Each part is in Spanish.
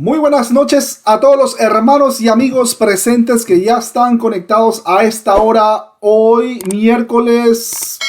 Muy buenas noches a todos los hermanos y amigos presentes que ya están conectados a esta hora, hoy miércoles,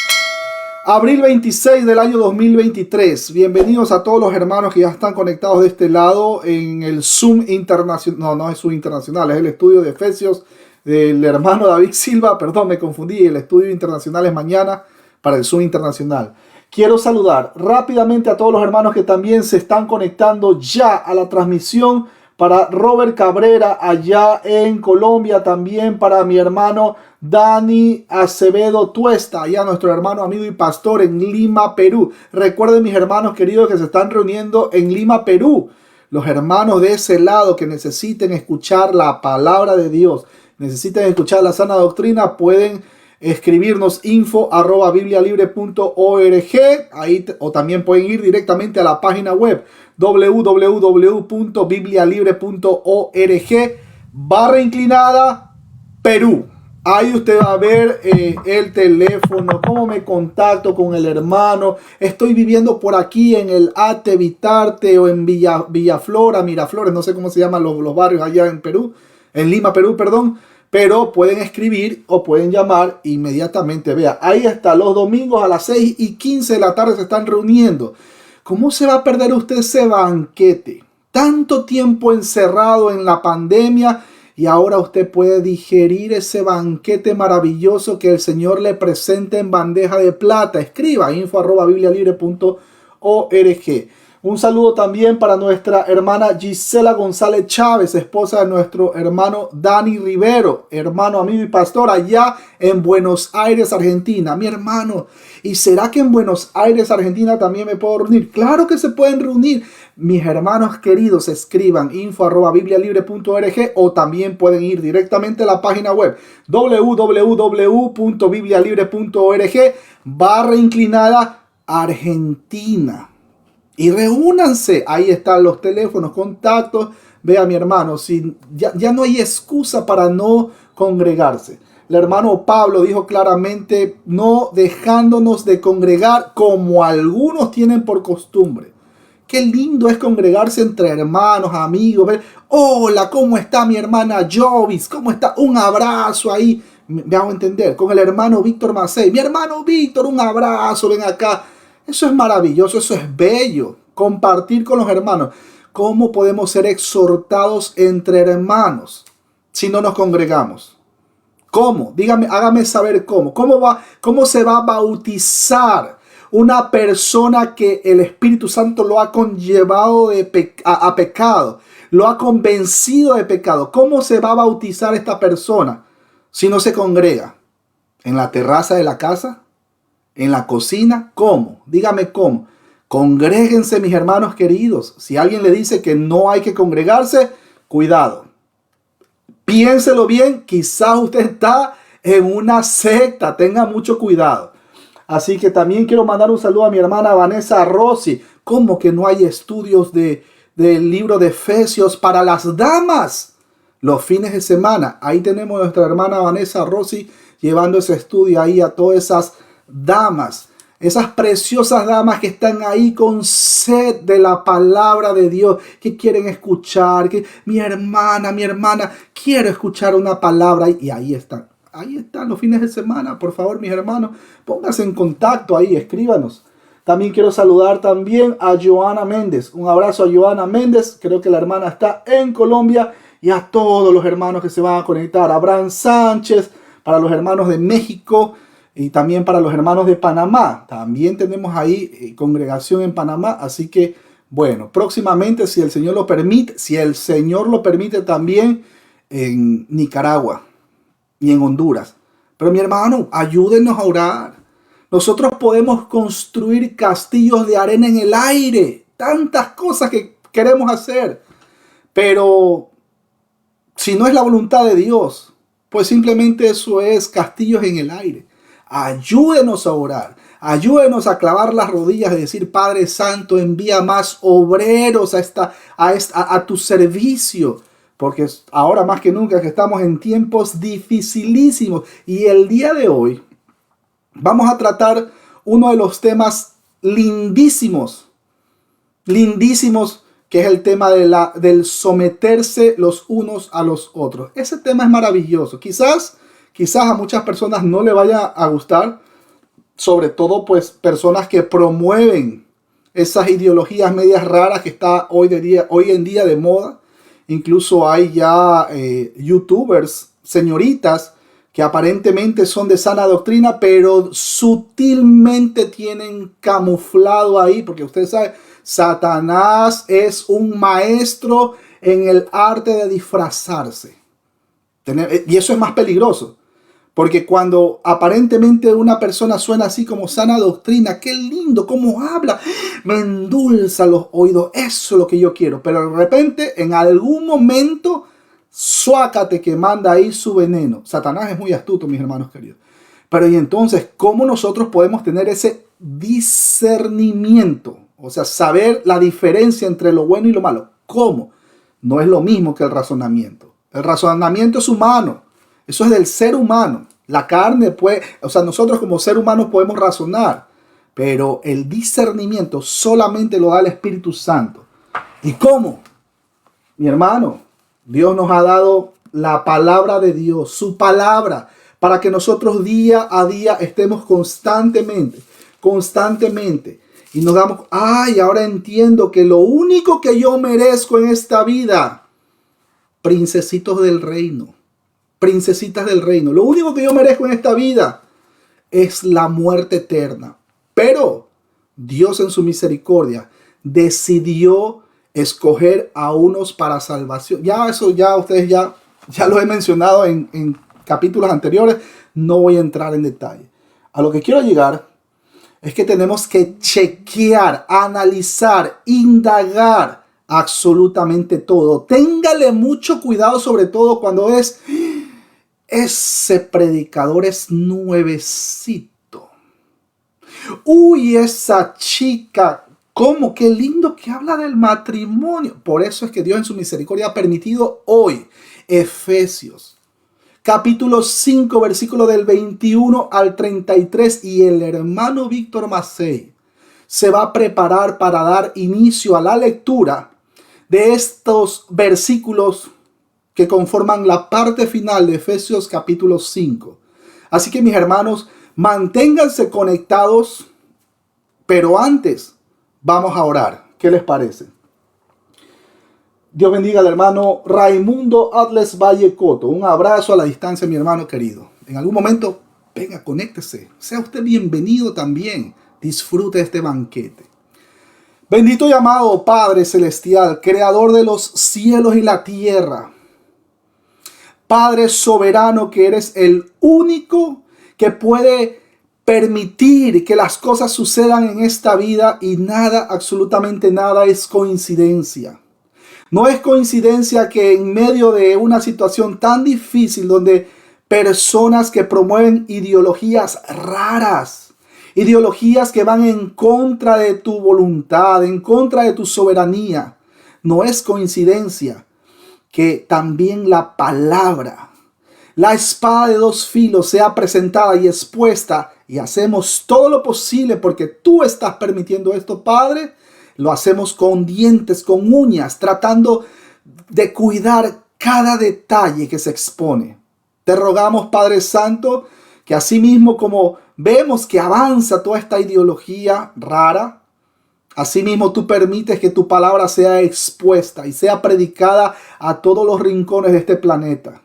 abril 26 del año 2023. Bienvenidos a todos los hermanos que ya están conectados de este lado en el Zoom internacional. No es Zoom internacional, es el estudio de Efesios del hermano David Silva. Perdón, me confundí. El estudio internacional es mañana para el Zoom internacional. Quiero saludar rápidamente a todos los hermanos que también se están conectando ya a la transmisión. Para Robert Cabrera allá en Colombia, también para mi hermano Dani Acevedo Tuesta, allá nuestro hermano, amigo y pastor en Lima, Perú. Recuerden, mis hermanos queridos, que se están reuniendo en Lima, Perú. Los hermanos de ese lado que necesiten escuchar la palabra de Dios, necesiten escuchar la sana doctrina, pueden escribirnos info@biblialibre.org ahí, o también pueden ir directamente a la página web www.biblialibre.org /inclinada Perú. Ahí usted va a ver el teléfono, cómo me contacto con el hermano. Estoy viviendo por aquí en el Ate, Vitarte o en Villaflora, Miraflores, no sé cómo se llaman los barrios allá en Perú, en Lima, Perú, perdón. Pero pueden escribir o pueden llamar inmediatamente. Vea, ahí está, los domingos a las 6:15 de la tarde se están reuniendo. ¿Cómo se va a perder usted ese banquete? Tanto tiempo encerrado en la pandemia y ahora usted puede digerir ese banquete maravilloso que el Señor le presenta en bandeja de plata. Escriba info@biblialibre.org. Un saludo también para nuestra hermana Gisela González Chávez, esposa de nuestro hermano Dani Rivero, hermano, amigo y pastor allá en Buenos Aires, Argentina. Mi hermano, ¿y será que en Buenos Aires, Argentina también me puedo reunir? Claro que se pueden reunir. Mis hermanos queridos, escriban info@biblialibre.org o también pueden ir directamente a la página web www.biblialibre.org /inclinada Argentina. Y reúnanse, ahí están los teléfonos, contactos. Vea, mi hermano, ya no hay excusa para no congregarse. El hermano Pablo dijo claramente, no dejándonos de congregar como algunos tienen por costumbre. Qué lindo es congregarse entre hermanos, amigos. Ver, hola, ¿cómo está mi hermana Jovis? ¿Cómo está? Un abrazo ahí. Me hago entender. Con el hermano Víctor Macei. Mi hermano Víctor, un abrazo, ven acá. Eso es maravilloso, eso es bello. Compartir con los hermanos. ¿Cómo podemos ser exhortados entre hermanos si no nos congregamos? ¿Cómo? Dígame, hágame saber cómo. ¿Cómo se va a bautizar una persona que el Espíritu Santo lo ha conllevado a pecado? Lo ha convencido de pecado. ¿Cómo se va a bautizar esta persona si no se congrega? ¿En la terraza de la casa? ¿En la cocina? ¿Cómo? Dígame cómo. Congréguense, mis hermanos queridos. Si alguien le dice que no hay que congregarse, cuidado. Piénselo bien, quizás usted está en una secta. Tenga mucho cuidado. Así que también quiero mandar un saludo a mi hermana Vanessa Rossi. ¿Cómo que no hay estudios del libro de Efesios para las damas? Los fines de semana. Ahí tenemos a nuestra hermana Vanessa Rossi llevando ese estudio ahí a todas esas damas, esas preciosas damas que están ahí con sed de la palabra de Dios, que quieren escuchar, que mi hermana, quiero escuchar una palabra, y ahí están los fines de semana. Por favor, mis hermanos, pónganse en contacto ahí, escríbanos. También quiero saludar también a Joana Méndez, un abrazo a Joana Méndez, creo que la hermana está en Colombia, y a todos los hermanos que se van a conectar, a Abraham Sánchez, para los hermanos de México, y también para los hermanos de Panamá. También tenemos ahí congregación en Panamá. Así que, bueno, próximamente, si el Señor lo permite, también en Nicaragua y en Honduras. Pero mi hermano, ayúdenos a orar. Nosotros podemos construir castillos de arena en el aire. Tantas cosas que queremos hacer. Pero si no es la voluntad de Dios, pues simplemente eso es castillos en el aire. Ayúdenos a orar, ayúdenos a clavar las rodillas y decir, Padre Santo, envía más obreros a tu servicio, porque ahora más que nunca que estamos en tiempos dificilísimos. Y el día de hoy vamos a tratar uno de los temas lindísimos que es el tema del someterse los unos a los otros. Ese tema es maravilloso. Quizás a muchas personas no le vaya a gustar, sobre todo pues personas que promueven esas ideologías medias raras que está hoy en día de moda. Incluso hay ya youtubers, señoritas, que aparentemente son de sana doctrina, pero sutilmente tienen camuflado ahí, porque ustedes saben, Satanás es un maestro en el arte de disfrazarse. Y eso es más peligroso, porque cuando aparentemente una persona suena así como sana doctrina, qué lindo, cómo habla, me endulza los oídos, eso es lo que yo quiero. Pero de repente, en algún momento, suácate que manda ahí su veneno. Satanás es muy astuto, mis hermanos queridos. Pero y entonces, ¿cómo nosotros podemos tener ese discernimiento? O sea, saber la diferencia entre lo bueno y lo malo. ¿Cómo? No es lo mismo que el razonamiento. El razonamiento es humano. Eso es del ser humano. La carne puede, o sea, nosotros como ser humanos podemos razonar, pero el discernimiento solamente lo da el Espíritu Santo. ¿Y cómo? Mi hermano, Dios nos ha dado la palabra de Dios, su palabra, para que nosotros día a día estemos constantemente, y nos damos, ahora entiendo que lo único que yo merezco en esta vida, princesitos del reino, princesitas del reino, lo único que yo merezco en esta vida es la muerte eterna. Pero Dios en su misericordia decidió escoger a unos para salvación. Ya ustedes ya lo he mencionado en capítulos anteriores. No voy a entrar en detalle. A lo que quiero llegar es que tenemos que chequear, analizar, indagar absolutamente todo. Téngale mucho cuidado, sobre todo cuando ese predicador es nuevecito. Uy, esa chica, ¿cómo? Qué lindo que habla del matrimonio. Por eso es que Dios en su misericordia ha permitido hoy, Efesios, capítulo 5, versículo del 21 al 33. Y el hermano Víctor Macei se va a preparar para dar inicio a la lectura de estos versículos que conforman la parte final de Efesios capítulo 5. Así que mis hermanos, manténganse conectados, pero antes vamos a orar. ¿Qué les parece? Dios bendiga al hermano Raimundo Atles Valle Coto. Un abrazo a la distancia, mi hermano querido. En algún momento, venga, conéctese. Sea usted bienvenido también. Disfrute este banquete. Bendito y amado Padre Celestial, Creador de los cielos y la tierra. Padre soberano, que eres el único que puede permitir que las cosas sucedan en esta vida, y nada, absolutamente nada es coincidencia. No es coincidencia que en medio de una situación tan difícil, donde personas que promueven ideologías raras, ideologías que van en contra de tu voluntad, en contra de tu soberanía, no es coincidencia que también la palabra, la espada de dos filos, sea presentada y expuesta, y hacemos todo lo posible porque tú estás permitiendo esto, Padre. Lo hacemos con dientes, con uñas, tratando de cuidar cada detalle que se expone. Te rogamos, Padre Santo, que así mismo como vemos que avanza toda esta ideología rara, asimismo, tú permites que tu palabra sea expuesta y sea predicada a todos los rincones de este planeta.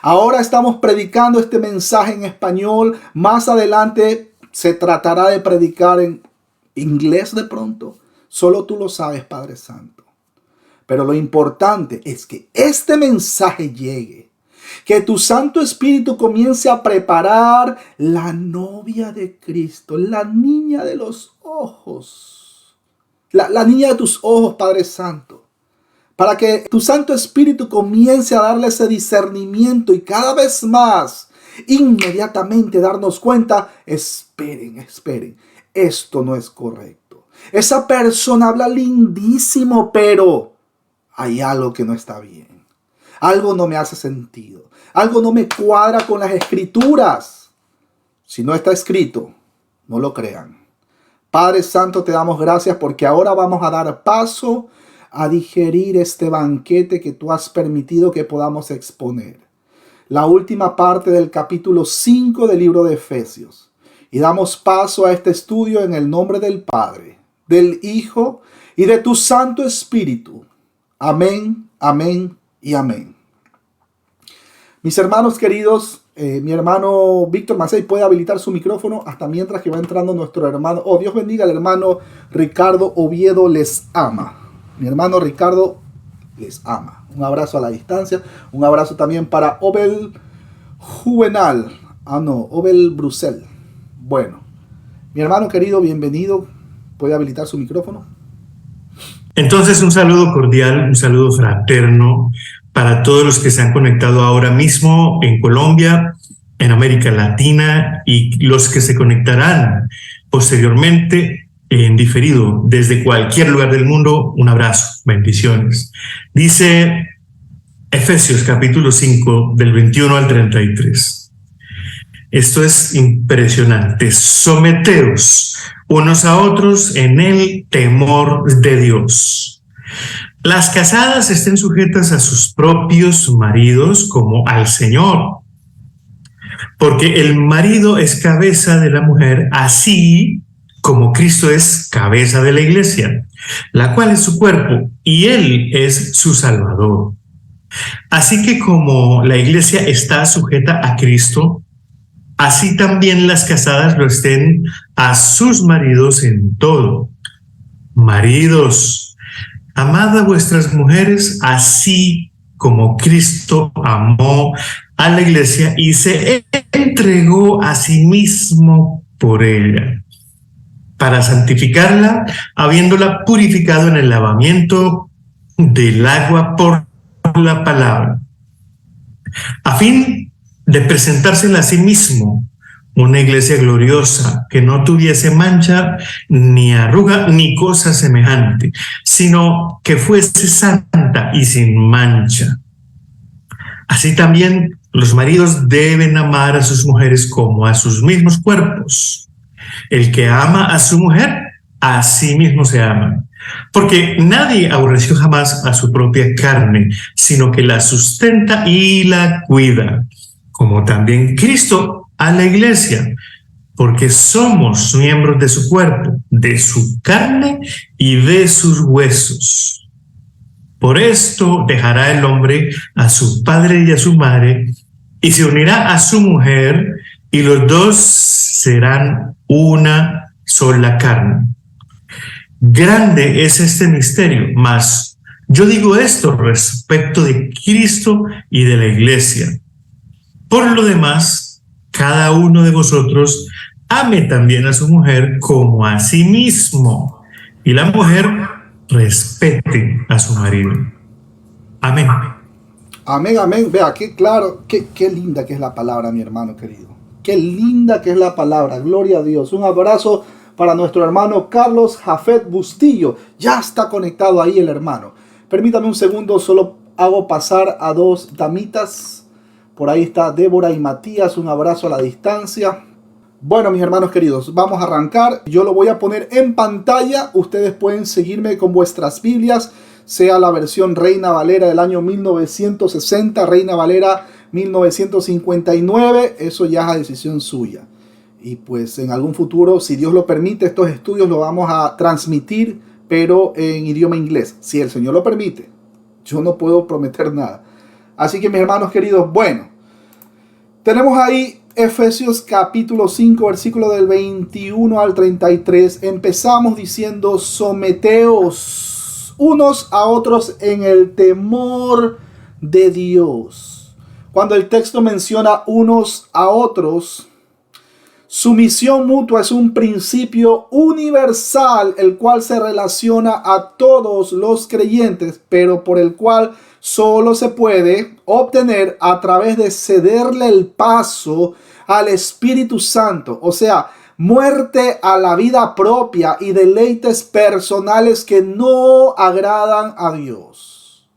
Ahora estamos predicando este mensaje en español. Más adelante se tratará de predicar en inglés de pronto. Solo tú lo sabes, Padre Santo. Pero lo importante es que este mensaje llegue. Que tu Santo Espíritu comience a preparar la novia de Cristo, la niña de los ojos. La niña de tus ojos, Padre Santo, para que tu Santo Espíritu comience a darle ese discernimiento y cada vez más, inmediatamente darnos cuenta, esperen, esto no es correcto. Esa persona habla lindísimo, pero hay algo que no está bien. Algo no me hace sentido. Algo no me cuadra con las escrituras. Si no está escrito, no lo crean. Padre Santo, te damos gracias porque ahora vamos a dar paso a digerir este banquete que tú has permitido que podamos exponer. La última parte del capítulo 5 del libro de Efesios. Y damos paso a este estudio en el nombre del Padre, del Hijo y de tu Santo Espíritu. Amén, amén y amén. Mis hermanos queridos, mi hermano Víctor Macei puede habilitar su micrófono hasta mientras que va entrando nuestro hermano. Oh, Dios bendiga al hermano Ricardo Oviedo, les ama. Mi hermano Ricardo les ama. Un abrazo a la distancia. Un abrazo también para Obel Juvenal. Obel Brusel. Bueno, mi hermano querido, bienvenido. ¿Puede habilitar su micrófono? Entonces, un saludo cordial, un saludo fraterno para todos los que se han conectado ahora mismo en Colombia, en América Latina y los que se conectarán posteriormente en diferido desde cualquier lugar del mundo. Un abrazo, bendiciones. Dice Efesios capítulo 5 del 21 al 33. Esto es impresionante. Someteos unos a otros en el temor de Dios. Las casadas estén sujetas a sus propios maridos como al Señor, porque el marido es cabeza de la mujer, así como Cristo es cabeza de la iglesia, la cual es su cuerpo, y Él es su Salvador. Así que como la iglesia está sujeta a Cristo, así también las casadas lo estén a sus maridos en todo. Maridos, amad a vuestras mujeres así como Cristo amó a la iglesia y se entregó a sí mismo por ella, para santificarla, habiéndola purificado en el lavamiento del agua por la palabra, a fin de presentársela a sí mismo una iglesia gloriosa, que no tuviese mancha, ni arruga, ni cosa semejante, sino que fuese santa y sin mancha. Así también los maridos deben amar a sus mujeres como a sus mismos cuerpos. El que ama a su mujer, a sí mismo se ama. Porque nadie aborreció jamás a su propia carne, sino que la sustenta y la cuida, como también Cristo a la iglesia, porque somos miembros de su cuerpo, de su carne y de sus huesos. Por esto dejará el hombre a su padre y a su madre, y se unirá a su mujer, y los dos serán una sola carne. Grande es este misterio, mas yo digo esto respecto de Cristo y de la iglesia. Por lo demás, cada uno de vosotros ame también a su mujer como a sí mismo, y la mujer respete a su marido. Amén. Amén, amén. Vea, qué claro, qué linda que es la palabra, mi hermano querido. Qué linda que es la palabra. Gloria a Dios. Un abrazo para nuestro hermano Carlos Jafet Bustillo. Ya está conectado ahí el hermano. Permítame un segundo, solo hago pasar a dos damitas. Por ahí está Débora y Matías. Un abrazo a la distancia. Bueno, mis hermanos queridos, vamos a arrancar. Yo lo voy a poner en pantalla. Ustedes pueden seguirme con vuestras Biblias, sea la versión Reina Valera del año 1960, Reina Valera 1959. Eso ya es a decisión suya. Y pues en algún futuro, si Dios lo permite, estos estudios los vamos a transmitir, pero en idioma inglés, si el Señor lo permite. Yo no puedo prometer nada. Así que mis hermanos queridos, bueno, tenemos ahí Efesios capítulo 5, versículo del 21 al 33. Empezamos diciendo: someteos unos a otros en el temor de Dios. Cuando el texto menciona unos a otros, sumisión mutua es un principio universal, el cual se relaciona a todos los creyentes, pero por el cual solo se puede obtener a través de cederle el paso al Espíritu Santo. O sea, muerte a la vida propia y deleites personales que no agradan a Dios.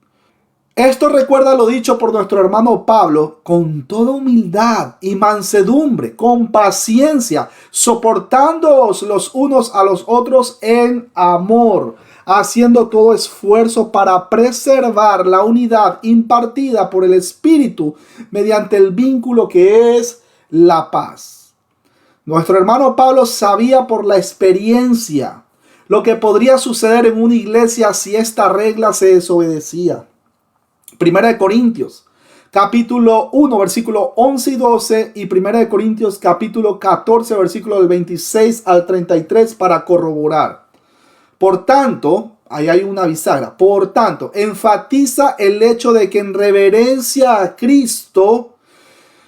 Esto recuerda lo dicho por nuestro hermano Pablo: con toda humildad y mansedumbre, con paciencia, soportándoos los unos a los otros en amor, haciendo todo esfuerzo para preservar la unidad impartida por el Espíritu mediante el vínculo que es la paz. Nuestro hermano Pablo sabía por la experiencia lo que podría suceder en una iglesia si esta regla se desobedecía. Primera de Corintios, capítulo 1, versículo 11 y 12, y Primera de Corintios, capítulo 14, versículo del 26 al 33, para corroborar. Por tanto, ahí hay una bisagra. Por tanto, enfatiza el hecho de que en reverencia a Cristo,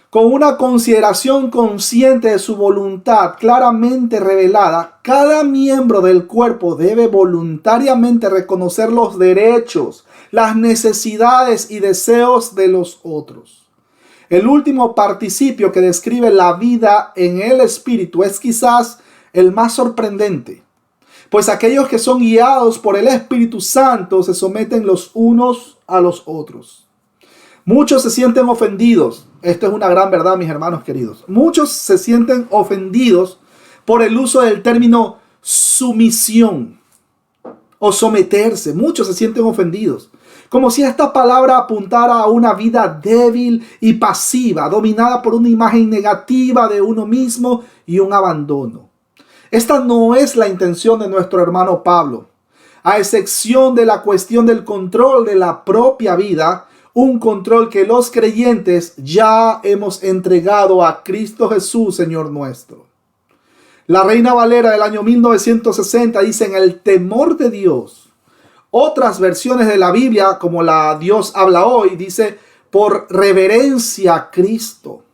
con una consideración consciente de su voluntad claramente revelada, cada miembro del cuerpo debe voluntariamente reconocer los derechos, las necesidades y deseos de los otros. El último participio que describe la vida en el Espíritu es quizás el más sorprendente, pues aquellos que son guiados por el Espíritu Santo se someten los unos a los otros. Muchos se sienten ofendidos. Esto es una gran verdad, mis hermanos queridos. Muchos se sienten ofendidos por el uso del término sumisión o someterse. Muchos se sienten ofendidos, como si esta palabra apuntara a una vida débil y pasiva, dominada por una imagen negativa de uno mismo y un abandono. Esta no es la intención de nuestro hermano Pablo. A excepción de la cuestión del control de la propia vida, un control que los creyentes ya hemos entregado a Cristo Jesús, Señor nuestro. La Reina Valera del año 1960 dice: en el temor de Dios. Otras versiones de la Biblia, como la Dios habla hoy, dice: por reverencia a Cristo.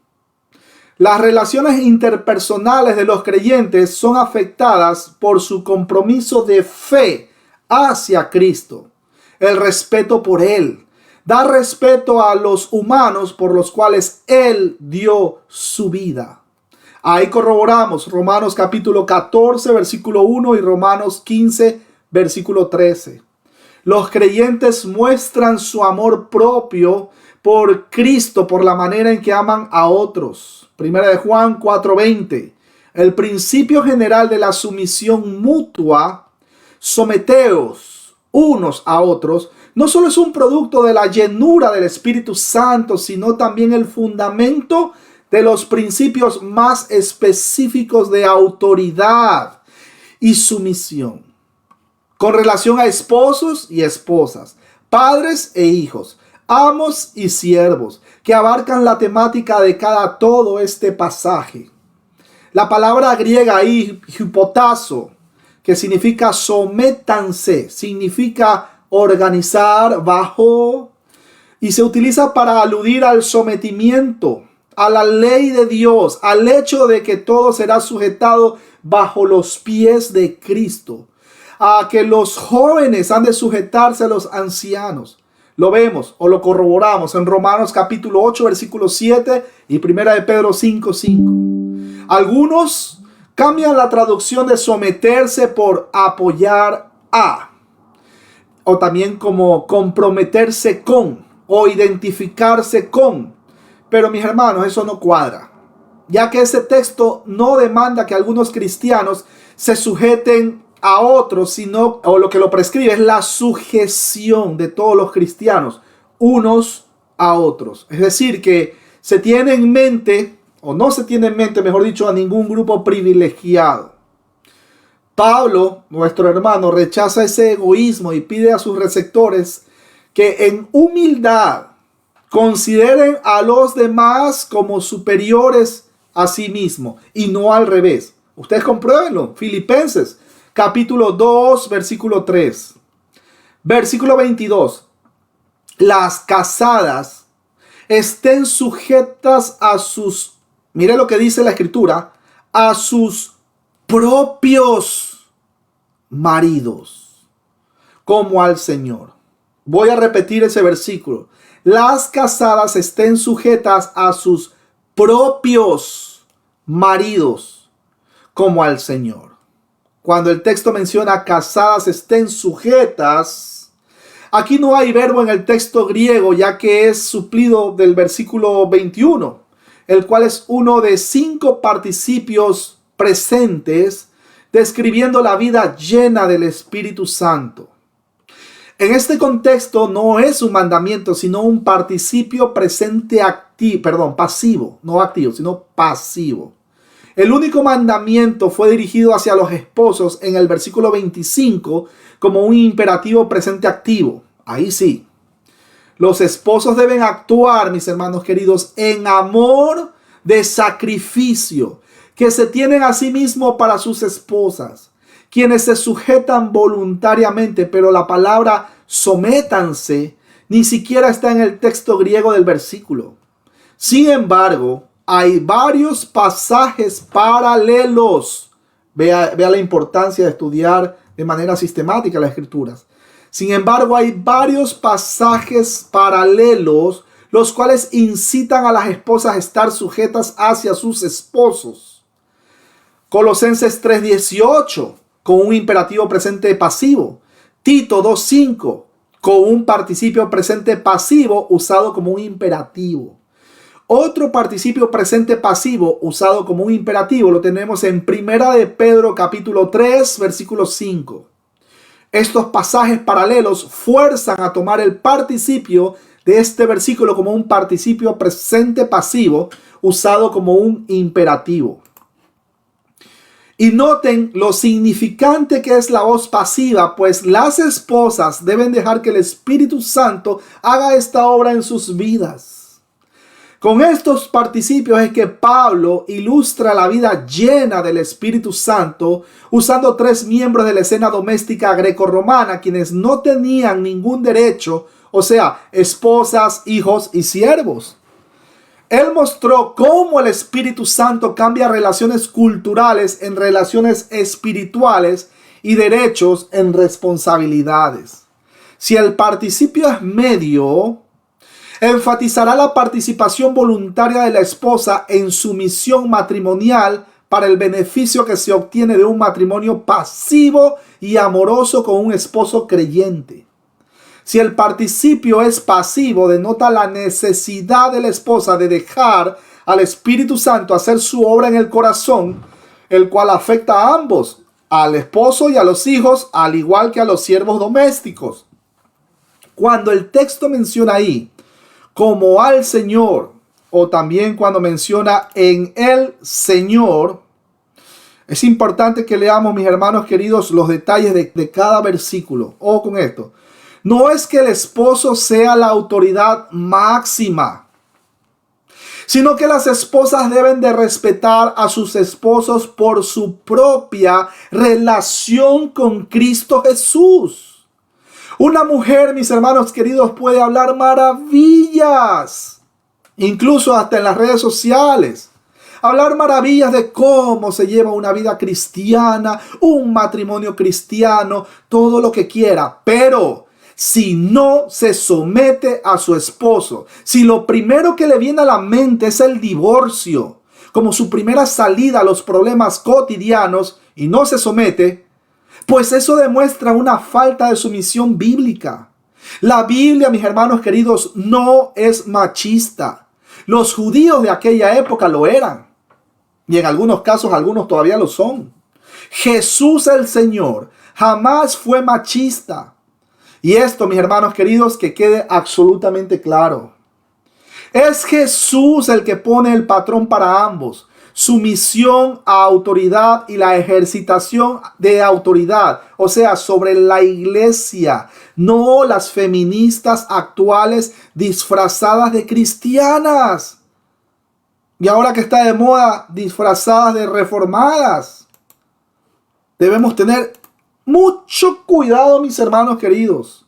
Las relaciones interpersonales de los creyentes son afectadas por su compromiso de fe hacia Cristo, el respeto por Él. Da respeto a los humanos por los cuales Él dio su vida. Ahí corroboramos Romanos capítulo 14, versículo 1 y Romanos 15, versículo 13. Los creyentes muestran su amor propio por Cristo, por la manera en que aman a otros. Primera de Juan 4:20. El principio general de la sumisión mutua, someteos unos a otros, no solo es un producto de la llenura del Espíritu Santo, sino también el fundamento de los principios más específicos de autoridad y sumisión, con relación a esposos y esposas, padres e hijos, amos y siervos, que abarcan la temática de todo este pasaje. La palabra griega ahí, hypotazo, que significa sométanse, significa organizar, bajo, y se utiliza para aludir al sometimiento, a la ley de Dios, al hecho de que todo será sujetado bajo los pies de Cristo, a que los jóvenes han de sujetarse a los ancianos. Lo vemos o lo corroboramos en Romanos capítulo 8, versículo 7 y Primera de Pedro 5:5. Algunos cambian la traducción de someterse por apoyar a, o también como comprometerse con o identificarse con. Pero mis hermanos, eso no cuadra, ya que ese texto no demanda que algunos cristianos se sujeten a otros, sino, o lo que lo prescribe es la sujeción de todos los cristianos unos a otros. Es decir, que se tiene en mente, o no se tiene en mente, mejor dicho, a ningún grupo privilegiado. Pablo, nuestro hermano, rechaza ese egoísmo y pide a sus receptores que en humildad consideren a los demás como superiores a sí mismos y no al revés. Ustedes compruébenlo. Filipenses capítulo 2, versículo 3. Versículo 22. Las casadas estén sujetas a sus, mire lo que dice la escritura, a sus propios maridos, como al Señor. Voy a repetir ese versículo. Las casadas estén sujetas a sus propios maridos, como al Señor. Cuando el texto menciona casadas estén sujetas, Aquí no hay verbo en el texto griego, ya que es suplido del versículo 21, el cual es uno de 5 participios presentes describiendo la vida llena del Espíritu Santo. En este contexto no es un mandamiento, sino un participio presente pasivo, no activo, sino pasivo. El único mandamiento fue dirigido hacia los esposos en el versículo 25 como un imperativo presente activo. Ahí sí. Los esposos deben actuar, mis hermanos queridos, en amor de sacrificio, que se tienen a sí mismos para sus esposas, quienes se sujetan voluntariamente, pero la palabra sométanse ni siquiera está en el texto griego del versículo. Sin embargo, hay varios pasajes paralelos. Vea la importancia de estudiar de manera sistemática las Escrituras. Sin embargo, hay varios pasajes paralelos, los cuales incitan a las esposas a estar sujetas hacia sus esposos. Colosenses 3:18, con un imperativo presente pasivo. Tito 2:5, con un participio presente pasivo usado como un imperativo. Otro participio presente pasivo usado como un imperativo lo tenemos en 1 de Pedro capítulo 3 versículo 5. Estos pasajes paralelos fuerzan a tomar el participio de este versículo como un participio presente pasivo usado como un imperativo. Y noten lo significante que es la voz pasiva, pues las esposas deben dejar que el Espíritu Santo haga esta obra en sus vidas. Con estos participios es que Pablo ilustra la vida llena del Espíritu Santo usando 3 miembros de la escena doméstica grecorromana quienes no tenían ningún derecho, o sea, esposas, hijos y siervos. Él mostró cómo el Espíritu Santo cambia relaciones culturales en relaciones espirituales y derechos en responsabilidades. Si el participio es medio, enfatizará la participación voluntaria de la esposa en su misión matrimonial para el beneficio que se obtiene de un matrimonio pasivo y amoroso con un esposo creyente. Si el participio es pasivo, denota la necesidad de la esposa de dejar al Espíritu Santo hacer su obra en el corazón, el cual afecta a ambos, al esposo y a los hijos, al igual que a los siervos domésticos. Cuando el texto menciona ahí, como al Señor, o también cuando menciona en el Señor, es importante que leamos, mis hermanos queridos, los detalles de cada versículo. Ojo con esto. No es que el esposo sea la autoridad máxima, sino que las esposas deben de respetar a sus esposos por su propia relación con Cristo Jesús. Una mujer, mis hermanos queridos, puede hablar maravillas, incluso hasta en las redes sociales. Hablar maravillas de cómo se lleva una vida cristiana, un matrimonio cristiano, todo lo que quiera. Pero si no se somete a su esposo, si lo primero que le viene a la mente es el divorcio, como su primera salida a los problemas cotidianos, y no se somete, pues eso demuestra una falta de sumisión bíblica. La Biblia, mis hermanos queridos, no es machista. Los judíos de aquella época lo eran. Y en algunos casos, algunos todavía lo son. Jesús el Señor jamás fue machista. Y esto, mis hermanos queridos, que quede absolutamente claro. Es Jesús el que pone el patrón para ambos. Sumisión a autoridad y la ejercitación de autoridad, o sea, sobre la iglesia, no las feministas actuales disfrazadas de cristianas. Y ahora que está de moda, disfrazadas de reformadas. Debemos tener mucho cuidado, mis hermanos queridos.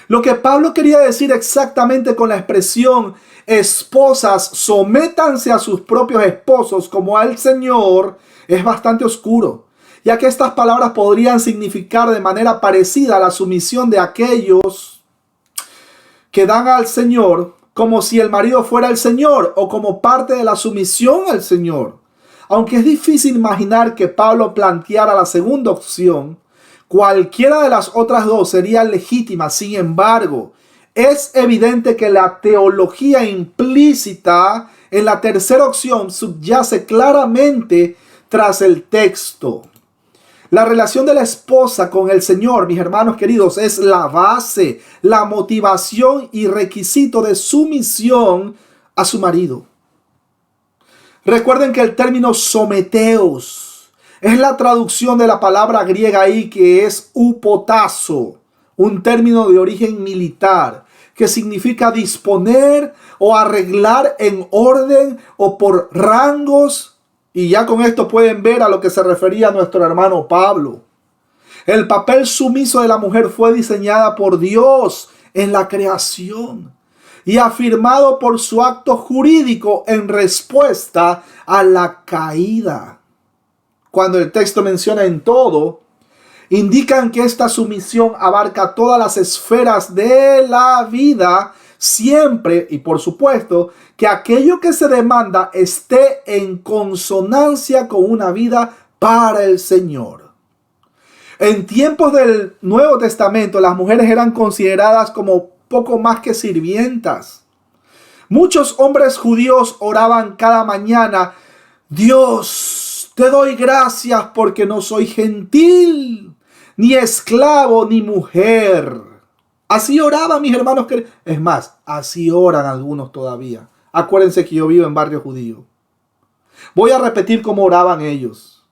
Lo que Pablo quería decir exactamente con la expresión esposas, sométanse a sus propios esposos como al Señor, es bastante oscuro, ya que estas palabras podrían significar de manera parecida a la sumisión de aquellos que dan al Señor como si el marido fuera el Señor o como parte de la sumisión al Señor. Aunque es difícil imaginar que Pablo planteara la segunda opción, Cualquiera de las otras dos sería legítima. Sin embargo, es evidente que la teología implícita en la tercera opción subyace claramente tras el texto. La relación de la esposa con el Señor, mis hermanos queridos, es la base, la motivación y requisito de sumisión a su marido. Recuerden que el término someteos es la traducción de la palabra griega ahí que es hupotazo, un término de origen militar que significa disponer o arreglar en orden o por rangos. Y ya con esto pueden ver a lo que se refería nuestro hermano Pablo. El papel sumiso de la mujer fue diseñada por Dios en la creación y afirmado por su acto jurídico en respuesta a la caída. Cuando el texto menciona en todo, indican que esta sumisión abarca todas las esferas de la vida, siempre y por supuesto que aquello que se demanda esté en consonancia con una vida para el Señor. En tiempos del Nuevo Testamento, las mujeres eran consideradas como poco más que sirvientas. Muchos hombres judíos oraban cada mañana: Dios, te doy gracias porque no soy gentil, ni esclavo, ni mujer. Así oraban mis hermanos. Es más, así oran algunos todavía. Acuérdense que yo vivo en barrio judío. Voy a repetir cómo oraban ellos.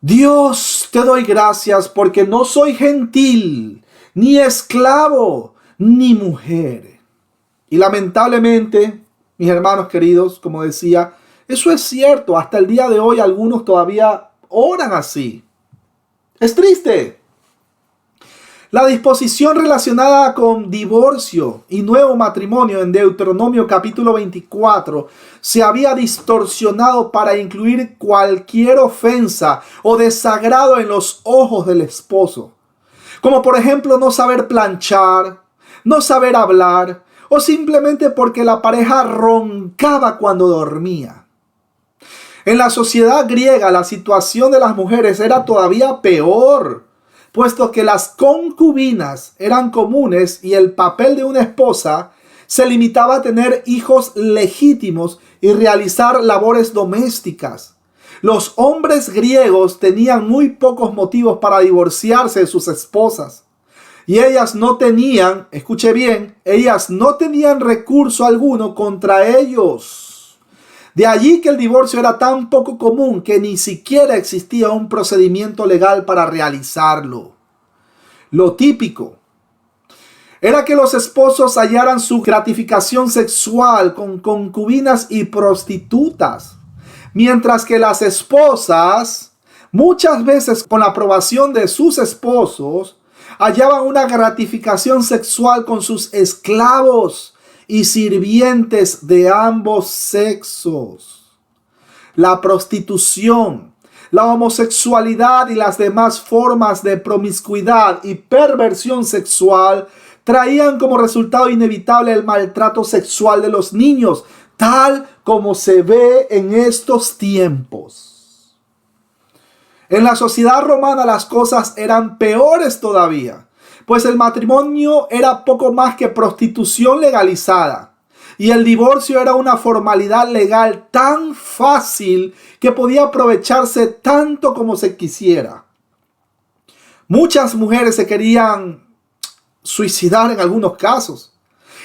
Dios, te doy gracias porque no soy gentil, ni esclavo, ni mujer. Y lamentablemente, mis hermanos queridos, como decía, eso es cierto. Hasta el día de hoy algunos todavía oran así. Es triste. La disposición relacionada con divorcio y nuevo matrimonio en Deuteronomio capítulo 24 se había distorsionado para incluir cualquier ofensa o desagrado en los ojos del esposo, como por ejemplo no saber planchar, no saber hablar o simplemente porque la pareja roncaba cuando dormía. En la sociedad griega la situación de las mujeres era todavía peor, puesto que las concubinas eran comunes y el papel de una esposa se limitaba a tener hijos legítimos y realizar labores domésticas. Los hombres griegos tenían muy pocos motivos para divorciarse de sus esposas. Y ellas no tenían, escuche bien, ellas no tenían recurso alguno contra ellos. De allí que el divorcio era tan poco común que ni siquiera existía un procedimiento legal para realizarlo. Lo típico era que los esposos hallaran su gratificación sexual con concubinas y prostitutas, mientras que las esposas, muchas veces con la aprobación de sus esposos, hallaban una gratificación sexual con sus esclavos y sirvientes de ambos sexos. La prostitución, la homosexualidad y las demás formas de promiscuidad y perversión sexual traían como resultado inevitable el maltrato sexual de los niños, tal como se ve en estos tiempos. En la sociedad romana las cosas eran peores todavía, pues el matrimonio era poco más que prostitución legalizada y el divorcio era una formalidad legal tan fácil que podía aprovecharse tanto como se quisiera. Muchas mujeres se querían suicidar en algunos casos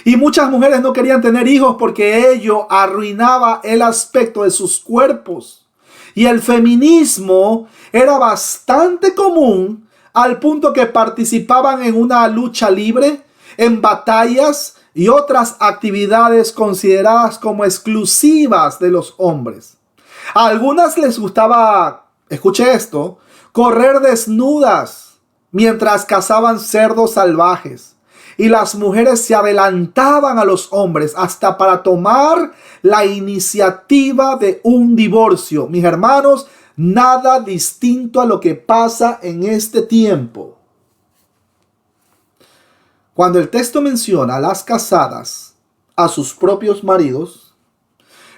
y muchas mujeres no querían tener hijos porque ello arruinaba el aspecto de sus cuerpos. Y el feminismo era bastante común al punto que participaban en una lucha libre, en batallas y otras actividades consideradas como exclusivas de los hombres. A algunas les gustaba, escuche esto, correr desnudas mientras cazaban cerdos salvajes. Y las mujeres se adelantaban a los hombres hasta para tomar la iniciativa de un divorcio. Mis hermanos, nada distinto a lo que pasa en este tiempo. Cuando el texto menciona a las casadas a sus propios maridos,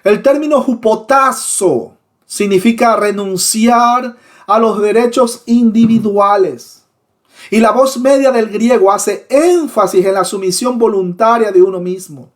el término hupotazo significa renunciar a los derechos individuales. Y la voz media del griego hace énfasis en la sumisión voluntaria de uno mismo.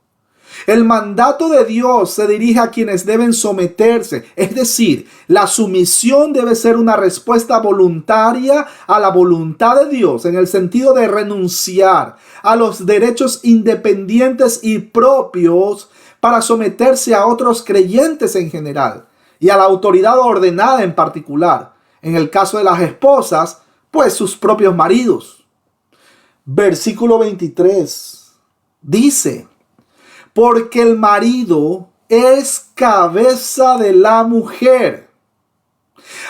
El mandato de Dios se dirige a quienes deben someterse, es decir, la sumisión debe ser una respuesta voluntaria a la voluntad de Dios, en el sentido de renunciar a los derechos independientes y propios para someterse a otros creyentes en general y a la autoridad ordenada en particular. En el caso de las esposas, pues sus propios maridos. Versículo 23 dice: porque el marido es cabeza de la mujer,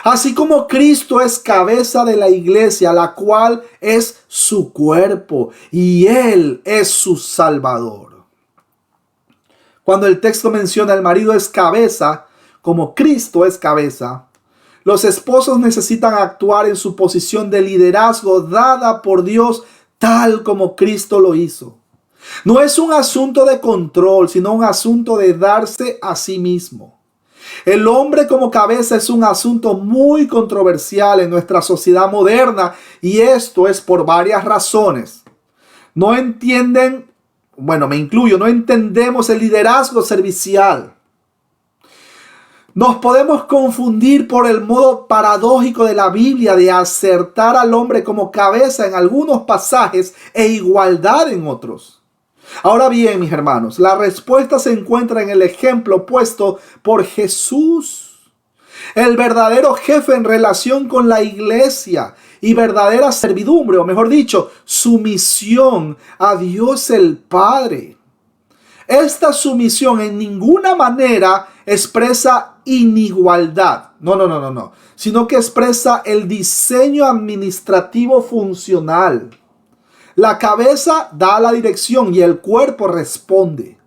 así como Cristo es cabeza de la iglesia, la cual es su cuerpo, y Él es su Salvador. Cuando el texto menciona el marido es cabeza, como Cristo es cabeza, los esposos necesitan actuar en su posición de liderazgo dada por Dios, tal como Cristo lo hizo. No es un asunto de control, sino un asunto de darse a sí mismo. El hombre como cabeza es un asunto muy controversial en nuestra sociedad moderna, y esto es por varias razones. No entienden, bueno, me incluyo, no entendemos el liderazgo servicial. Nos podemos confundir por el modo paradójico de la Biblia de acertar al hombre como cabeza en algunos pasajes e igualdad en otros. Ahora bien, mis hermanos, la respuesta se encuentra en el ejemplo puesto por Jesús, el verdadero jefe en relación con la iglesia y verdadera servidumbre, o mejor dicho, sumisión a Dios el Padre. Esta sumisión en ninguna manera expresa inigualdad, no, sino que expresa el diseño administrativo funcional. La cabeza da la dirección y el cuerpo responde.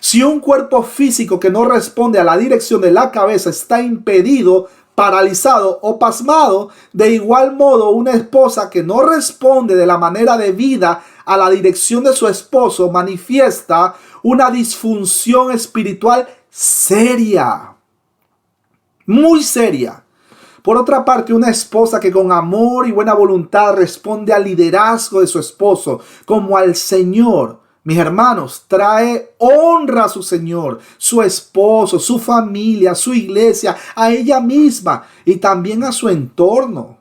Si un cuerpo físico que no responde a la dirección de la cabeza está impedido, paralizado o pasmado, de igual modo una esposa que no responde de la manera debida a la dirección de su esposo manifiesta una disfunción espiritual seria, muy seria. Por otra parte, una esposa que con amor y buena voluntad responde al liderazgo de su esposo como al Señor, mis hermanos, trae honra a su Señor, su esposo, su familia, su iglesia, a ella misma y también a su entorno.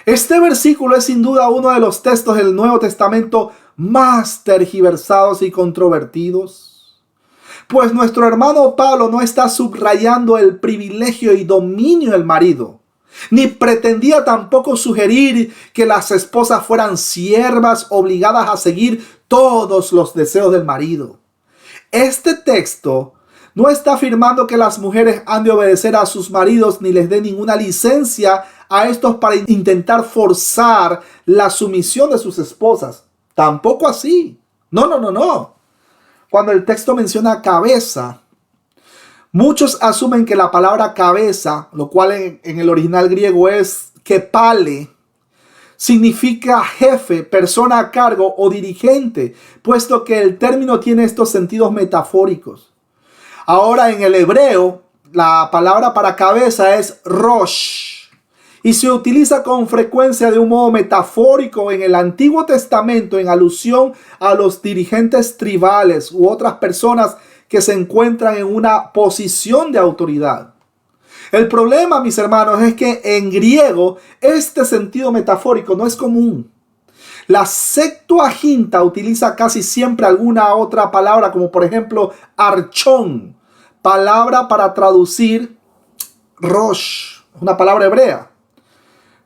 Este versículo es sin duda uno de los textos del Nuevo Testamento más tergiversados y controvertidos. Pues nuestro hermano Pablo no está subrayando el privilegio y dominio del marido, ni pretendía tampoco sugerir que las esposas fueran siervas obligadas a seguir todos los deseos del marido. Este texto no está afirmando que las mujeres han de obedecer a sus maridos ni les dé ninguna licencia a estos para intentar forzar la sumisión de sus esposas. Tampoco así. No. Cuando el texto menciona cabeza, muchos asumen que la palabra cabeza, lo cual en el original griego es kepale, significa jefe, persona a cargo o dirigente, puesto que el término tiene estos sentidos metafóricos. Ahora en el hebreo, la palabra para cabeza es rosh y se utiliza con frecuencia de un modo metafórico en el Antiguo Testamento en alusión a los dirigentes tribales u otras personas que se encuentran en una posición de autoridad. El problema, mis hermanos, es que en griego este sentido metafórico no es común. La Septuaginta utiliza casi siempre alguna otra palabra, como por ejemplo archón, palabra para traducir rosh, una palabra hebrea.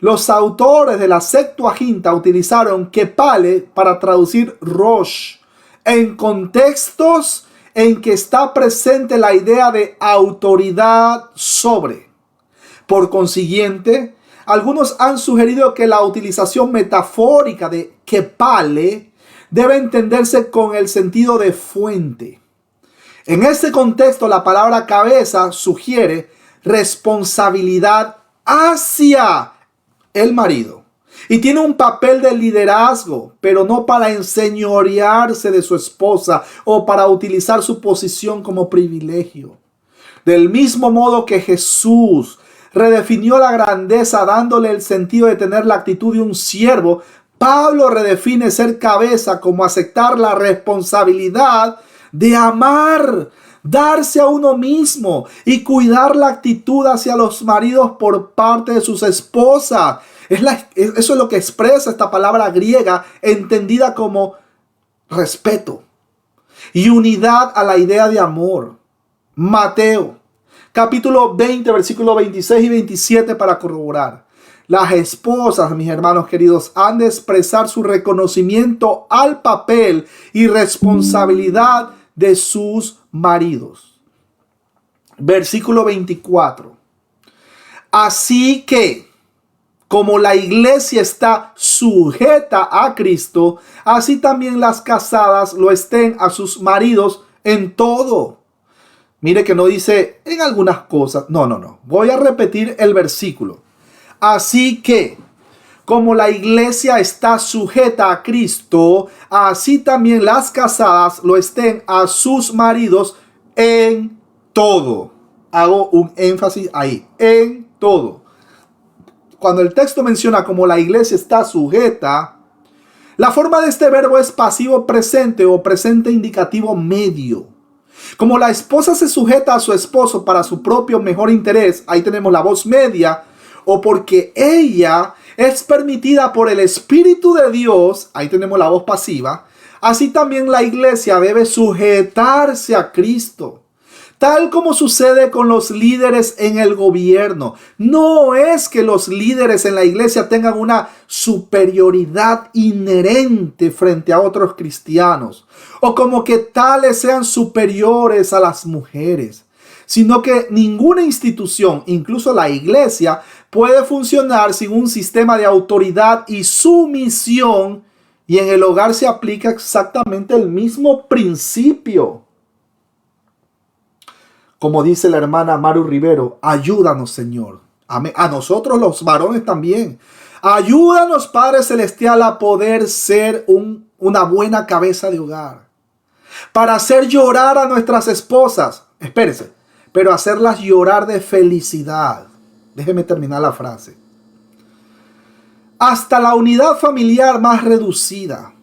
Los autores de la Septuaginta utilizaron kepale para traducir rosh en contextos en que está presente la idea de autoridad sobre. Por consiguiente, algunos han sugerido que la utilización metafórica de kepale debe entenderse con el sentido de fuente. En este contexto, la palabra cabeza sugiere responsabilidad hacia el marido y tiene un papel de liderazgo, pero no para enseñorearse de su esposa o para utilizar su posición como privilegio. Del mismo modo que Jesús redefinió la grandeza dándole el sentido de tener la actitud de un siervo, Pablo redefine ser cabeza como aceptar la responsabilidad de amar, darse a uno mismo y cuidar la actitud hacia los maridos por parte de sus esposas. Eso es lo que expresa esta palabra griega entendida como respeto y unidad a la idea de amor. Mateo capítulo 20, versículos 26 y 27 para corroborar. Las esposas, mis hermanos queridos, han de expresar su reconocimiento al papel y responsabilidad de sus maridos. Versículo 24. Así que, como la iglesia está sujeta a Cristo, así también las casadas lo estén a sus maridos en todo. Mire que no dice en algunas cosas. No. Voy a repetir el versículo. Así que, como la iglesia está sujeta a Cristo, así también las casadas lo estén a sus maridos en todo. Hago un énfasis ahí, en todo. Cuando el texto menciona como la iglesia está sujeta, la forma de este verbo es pasivo presente o presente indicativo medio. Como la esposa se sujeta a su esposo para su propio mejor interés, ahí tenemos la voz media, o porque ella es permitida por el Espíritu de Dios, ahí tenemos la voz pasiva, así también la iglesia debe sujetarse a Cristo. Tal como sucede con los líderes en el gobierno. No es que los líderes en la iglesia tengan una superioridad inherente frente a otros cristianos, o como que tales sean superiores a las mujeres, sino que ninguna institución, incluso la iglesia, puede funcionar sin un sistema de autoridad y sumisión, y en el hogar se aplica exactamente el mismo principio. Como dice la hermana Maru Rivero, ayúdanos, Señor. Amén. A nosotros los varones también. Ayúdanos, Padre Celestial, a poder ser una buena cabeza de hogar. Para hacer llorar a nuestras esposas. Espérese. Pero hacerlas llorar de felicidad. Déjeme terminar la frase. Hasta la unidad familiar más reducida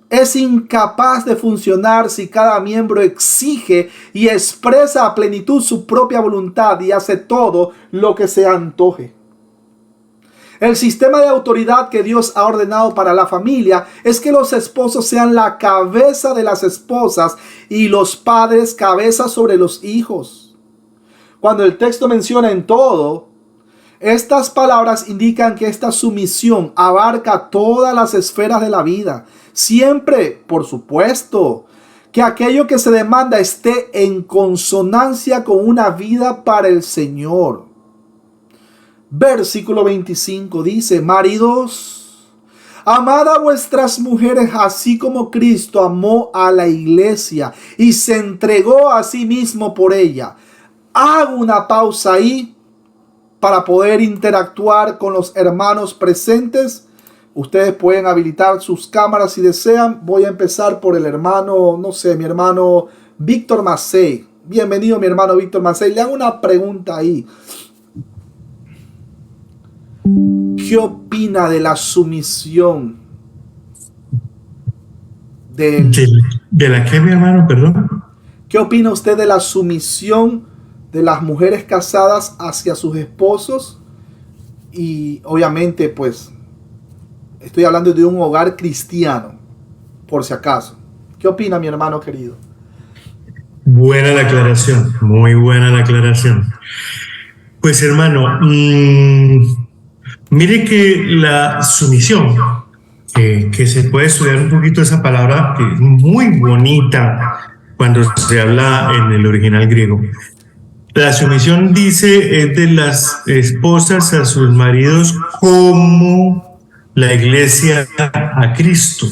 es incapaz de funcionar si cada miembro exige y expresa a plenitud su propia voluntad y hace todo lo que se antoje. El sistema de autoridad que Dios ha ordenado para la familia es que los esposos sean la cabeza de las esposas y los padres cabeza sobre los hijos. Cuando el texto menciona en todo, estas palabras indican que esta sumisión abarca todas las esferas de la vida. Siempre, por supuesto, que aquello que se demanda esté en consonancia con una vida para el Señor. Versículo 25 dice: maridos, amad a vuestras mujeres así como Cristo amó a la iglesia y se entregó a sí mismo por ella. Hago una pausa ahí para poder interactuar con los hermanos presentes. Ustedes pueden habilitar sus cámaras si desean. Voy a empezar por el hermano, mi hermano Víctor Macei. Bienvenido, mi hermano Víctor Macei. Le hago una pregunta ahí. ¿Qué opina de la sumisión? ¿De la qué, mi hermano? Perdón. ¿Qué opina usted de la sumisión de las mujeres casadas hacia sus esposos? Y obviamente, pues, estoy hablando de un hogar cristiano, por si acaso. ¿Qué opina, mi hermano querido? Buena la aclaración, muy buena la aclaración. Pues, hermano, mire que la sumisión, que se puede estudiar un poquito esa palabra, que es muy bonita cuando se habla en el original griego. La sumisión dice es de las esposas a sus maridos como la iglesia a Cristo,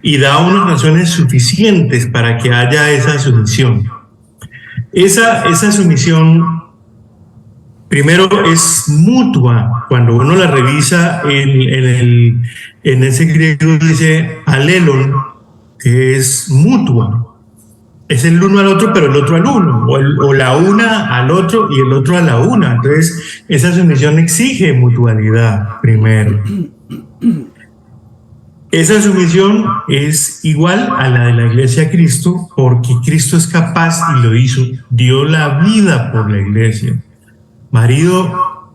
y da unas razones suficientes para que haya esa sumisión. Esa sumisión primero es mutua. Cuando uno la revisa en ese griego dice alelon, que es mutua. es el uno al otro, pero el otro al uno, o la una al otro y el otro a la una. Entonces, esa sumisión exige mutualidad primero. Esa sumisión es igual a la de la iglesia a Cristo, porque Cristo es capaz y lo hizo, dio la vida por la iglesia. Marido,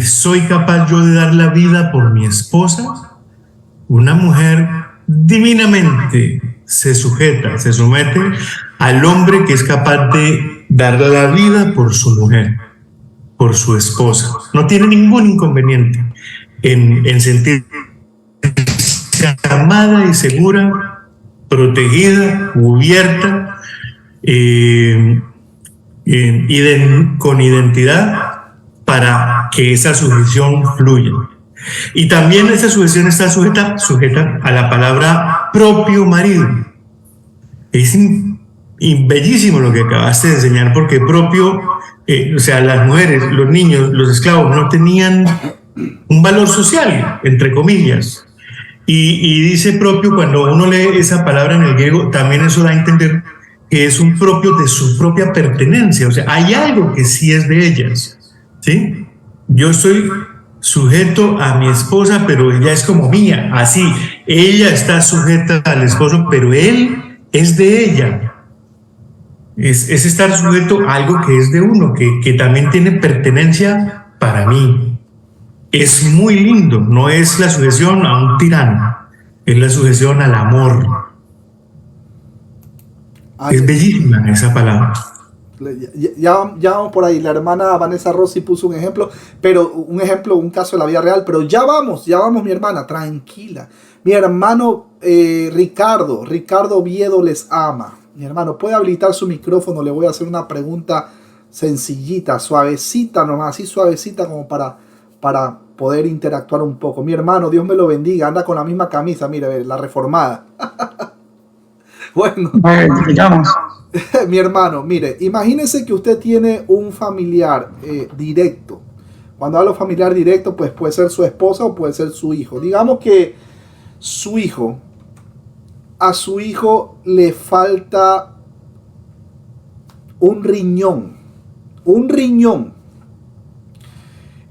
¿soy capaz yo de dar la vida por mi esposa? Una mujer divinamente se sujeta, se somete al hombre que es capaz de dar la vida por su mujer, por su esposa. No tiene ningún inconveniente en sentirse amada y segura, protegida, cubierta, con identidad para que esa sujeción fluya. Y también esa sujeción está sujeta a la palabra propio marido. Es bellísimo lo que acabaste de enseñar, porque propio, o sea, las mujeres, los niños, los esclavos no tenían un valor social, entre comillas. Y dice propio, cuando uno lee esa palabra en el griego, también eso da a entender que es un propio de su propia pertenencia. O sea, hay algo que sí es de ellas, ¿sí? Yo estoy sujeto a mi esposa, pero ella es como mía, así. Ella está sujeta al esposo, pero él es de ella. Es estar sujeto a algo que es de uno, que también tiene pertenencia para mí. Es muy lindo, no es la sujeción a un tirano, es la sujeción al amor. Es bellísima esa palabra. Ya vamos por ahí. La hermana Vanessa Rossi puso un ejemplo, un caso de la vida real, pero ya vamos, mi hermana, tranquila. Mi hermano Ricardo Oviedo les ama. Mi hermano, puede habilitar su micrófono, le voy a hacer una pregunta sencillita, suavecita nomás, así suavecita como para poder interactuar un poco. Mi hermano, Dios me lo bendiga, anda con la misma camisa, mire, la reformada. Bueno, digamos. mi hermano, mire, imagínese que usted tiene un familiar directo. Cuando hablo familiar directo, pues puede ser su esposa o puede ser su hijo. Digamos que a su hijo le falta un riñón,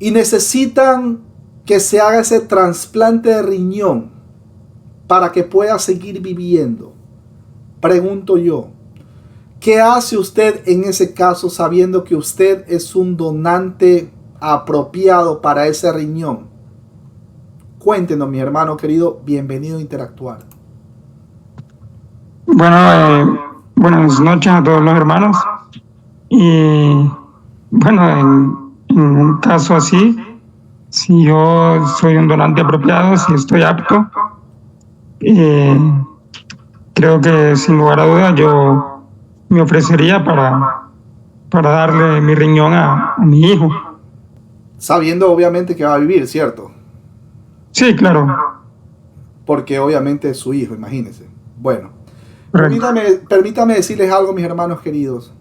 y necesitan que se haga ese trasplante de riñón para que pueda seguir viviendo. Pregunto yo, ¿qué hace usted en ese caso sabiendo que usted es un donante apropiado para ese riñón? Cuéntenos, mi hermano querido, bienvenido a Interactuar. Bueno, buenas noches a todos los hermanos. Y bueno, en un caso así, si yo soy un donante apropiado, si estoy apto, creo que sin lugar a dudas yo me ofrecería para darle mi riñón a mi hijo. Sabiendo obviamente que va a vivir, ¿cierto? Sí, claro. Porque obviamente es su hijo, imagínense. Bueno, Correcto. permítame decirles algo, mis hermanos queridos.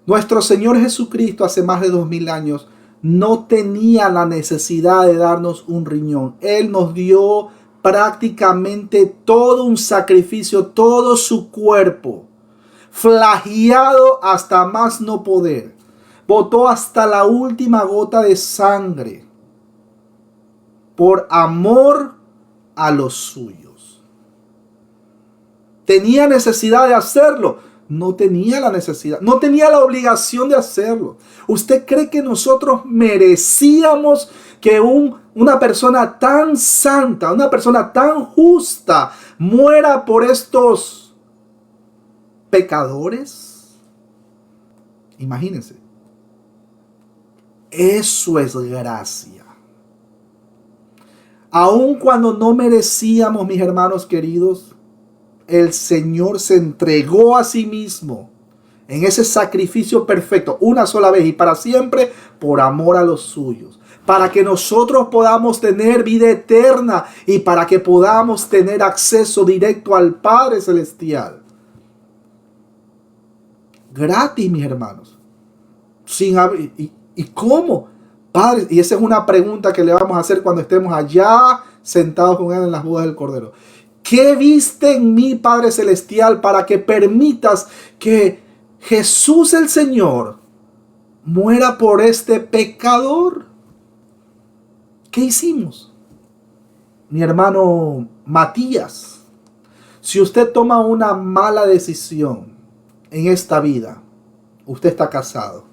Nuestro Señor Jesucristo hace más de 2000 años no tenía la necesidad de darnos un riñón. Él nos dio prácticamente todo un sacrificio, todo su cuerpo, flagelado hasta más no poder. Botó hasta la última gota de sangre por amor a los suyos. ¿Tenía necesidad de hacerlo? No tenía la necesidad, no tenía la obligación de hacerlo. ¿Usted cree que nosotros merecíamos que una persona tan santa, una persona tan justa, muera por estos pecadores? Imagínense. Eso es gracia. Aun cuando no merecíamos, mis hermanos queridos, el Señor se entregó a sí mismo en ese sacrificio perfecto, una sola vez y para siempre, por amor a los suyos, para que nosotros podamos tener vida eterna y para que podamos tener acceso directo al Padre Celestial. Gratis, mis hermanos. ¿Y cómo? Padre, y esa es una pregunta que le vamos a hacer cuando estemos allá sentados con Él en las bodas del Cordero. ¿Qué viste en mí, Padre Celestial, para que permitas que Jesús el Señor muera por este pecador? ¿Qué hicimos? Mi hermano Matías, si usted toma una mala decisión en esta vida, usted está casado.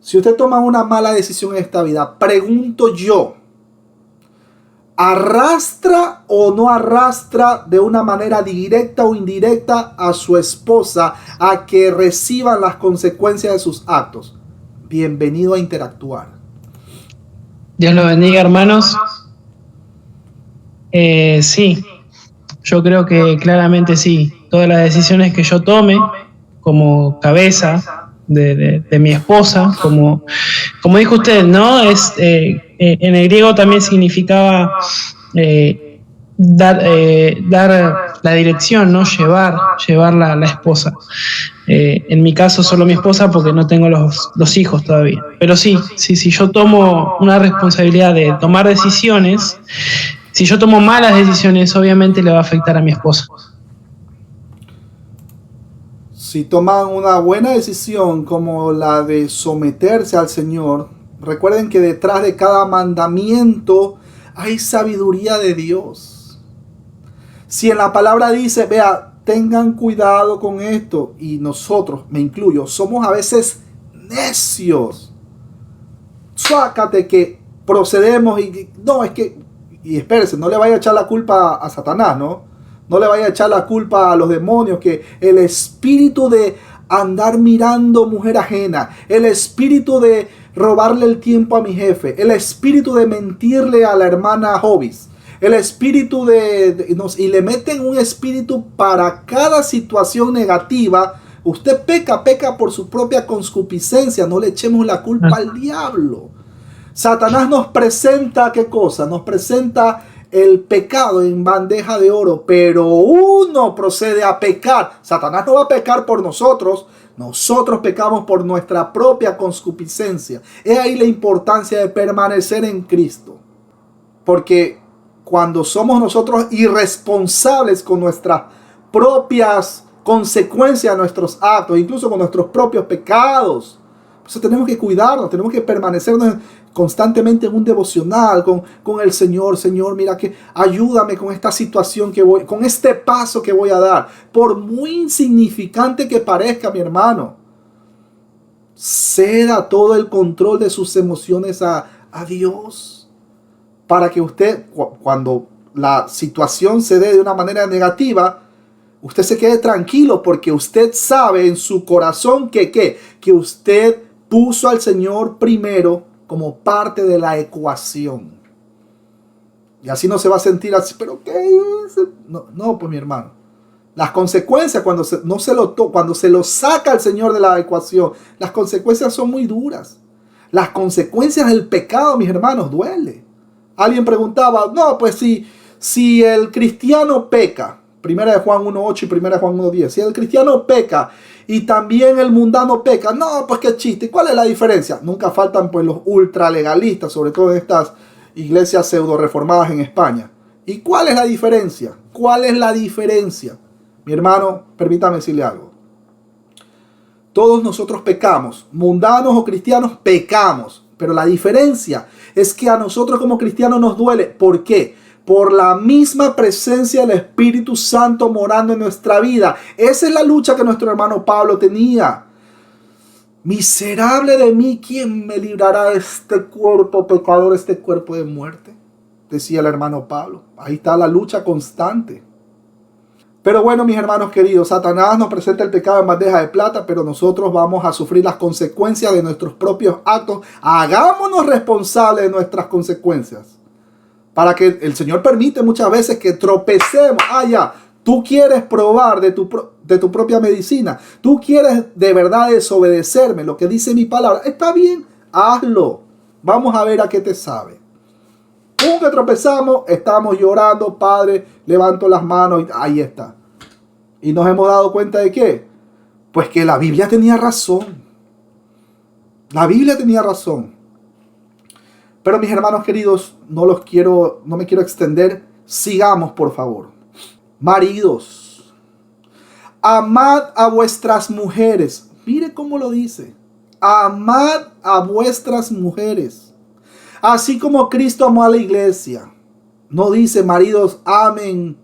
Si usted toma una mala decisión en esta vida, pregunto yo, ¿arrastra o no arrastra de una manera directa o indirecta a su esposa a que reciban las consecuencias de sus actos? Bienvenido a interactuar. Dios lo bendiga, hermanos. Sí, yo creo que claramente sí. Todas las decisiones que yo tome como cabeza de mi esposa, como dijo usted, ¿no? En el griego también significaba dar la dirección, ¿no? Llevar la esposa. En mi caso solo mi esposa porque no tengo los hijos todavía. Pero sí, yo tomo una responsabilidad de tomar decisiones. Si yo tomo malas decisiones, obviamente le va a afectar a mi esposa. Si toman una buena decisión como la de someterse al Señor, recuerden que detrás de cada mandamiento hay sabiduría de Dios. Si en la palabra dice, vea, tengan cuidado con esto, y nosotros, me incluyo, somos a veces necios. Sácate que procedemos y no, es que, y espérese, no le vaya a echar la culpa a Satanás, ¿no? No le vaya a echar la culpa a los demonios, que el espíritu de andar mirando mujer ajena, el espíritu de robarle el tiempo a mi jefe, el espíritu de mentirle a la hermana Hobbies, el espíritu y le meten un espíritu para cada situación negativa. Usted peca por su propia concupiscencia, no le echemos la culpa al diablo. Satanás nos presenta, ¿qué cosa? Nos presenta el pecado en bandeja de oro, pero uno procede a pecar. Satanás no va a pecar por nosotros, nosotros pecamos por nuestra propia concupiscencia. Es ahí la importancia de permanecer en Cristo, porque cuando somos nosotros irresponsables con nuestras propias consecuencias de nuestros actos, incluso con nuestros propios pecados, pues tenemos que cuidarnos, tenemos que permanecernos constantemente en un devocional con el Señor. Señor, mira, que ayúdame con esta situación con este paso que voy a dar. Por muy insignificante que parezca, mi hermano, ceda todo el control de sus emociones a Dios, para que usted, cuando la situación se dé de una manera negativa, usted se quede tranquilo, porque usted sabe en su corazón que usted puso al Señor primero como parte de la ecuación. Y así no se va a sentir así, pero ¿qué es? No, pues mi hermano, las consecuencias cuando se lo saca el Señor de la ecuación, las consecuencias son muy duras. Las consecuencias del pecado, mis hermanos, duele. Alguien preguntaba, no, pues si el cristiano peca, 1 de Juan 1.8 y 1 de Juan 1.10, si el cristiano peca y también el mundano peca, no, pues qué chiste, ¿cuál es la diferencia? Nunca faltan pues los ultralegalistas, sobre todo en estas iglesias pseudo reformadas en España. ¿Y cuál es la diferencia? ¿Cuál es la diferencia? Mi hermano, permítame decirle algo. Todos nosotros pecamos, mundanos o cristianos pecamos, pero la diferencia es que a nosotros como cristianos nos duele. ¿Por qué? Por la misma presencia del Espíritu Santo morando en nuestra vida. Esa es la lucha que nuestro hermano Pablo tenía. Miserable de mí, ¿quién me librará de este cuerpo pecador, este cuerpo de muerte? Decía el hermano Pablo. Ahí está la lucha constante. Pero bueno, mis hermanos queridos, Satanás nos presenta el pecado en bandeja de plata, pero nosotros vamos a sufrir las consecuencias de nuestros propios actos. Hagámonos responsables de nuestras consecuencias, para que el Señor permite muchas veces que tropecemos. Ya, tú quieres probar de tu propia medicina. Tú quieres de verdad desobedecerme, lo que dice mi palabra. Está bien, hazlo. Vamos a ver a qué te sabe. Un que tropezamos, estamos llorando, Padre, levanto las manos y ahí está. Y nos hemos dado cuenta de ¿qué? Pues que la Biblia tenía razón. La Biblia tenía razón. Pero mis hermanos queridos, no me quiero extender. Sigamos, por favor. Maridos, amad a vuestras mujeres. Mire cómo lo dice. Amad a vuestras mujeres, así como Cristo amó a la iglesia. No dice maridos amen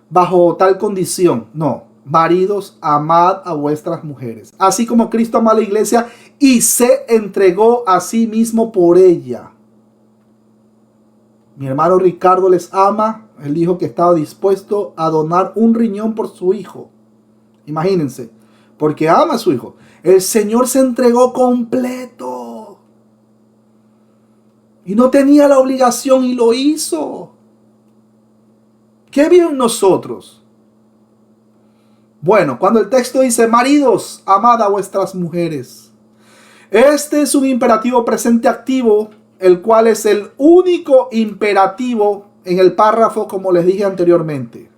bajo tal condición. No, maridos amad a vuestras mujeres, así como Cristo amó a la iglesia y se entregó a sí mismo por ella. Mi hermano Ricardo les ama. Él dijo que estaba dispuesto a donar un riñón por su hijo. Imagínense, porque ama a su hijo. El Señor se entregó completo. Y no tenía la obligación y lo hizo. ¿Qué vio en nosotros? Bueno, cuando el texto dice, maridos, amad a vuestras mujeres. Este es un imperativo presente activo, el cual es el único imperativo en el párrafo, como les dije anteriormente.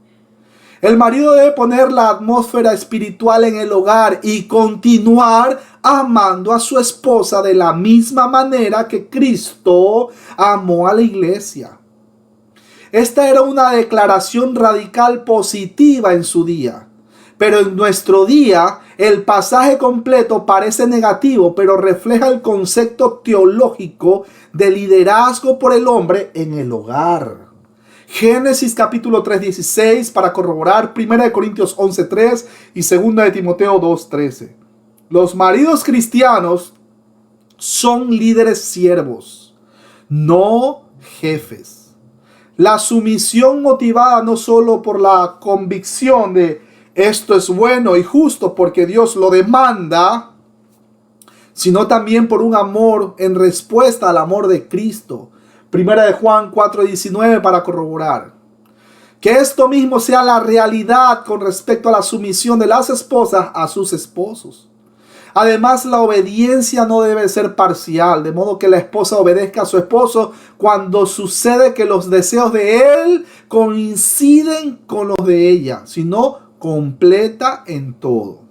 El marido debe poner la atmósfera espiritual en el hogar y continuar amando a su esposa de la misma manera que Cristo amó a la iglesia. Esta era una declaración radical positiva en su día. Pero en nuestro día, el pasaje completo parece negativo, pero refleja el concepto teológico de liderazgo por el hombre en el hogar. Génesis capítulo 3:16 para corroborar, 1 Corintios 11:3 y 2 Timoteo 2:13. Los maridos cristianos son líderes siervos, no jefes. La sumisión motivada no solo por la convicción de esto es bueno y justo porque Dios lo demanda, sino también por un amor en respuesta al amor de Cristo. Primera de Juan 4:19 para corroborar. Que esto mismo sea la realidad con respecto a la sumisión de las esposas a sus esposos. Además, la obediencia no debe ser parcial, de modo que la esposa obedezca a su esposo cuando sucede que los deseos de él coinciden con los de ella, sino completa en todo.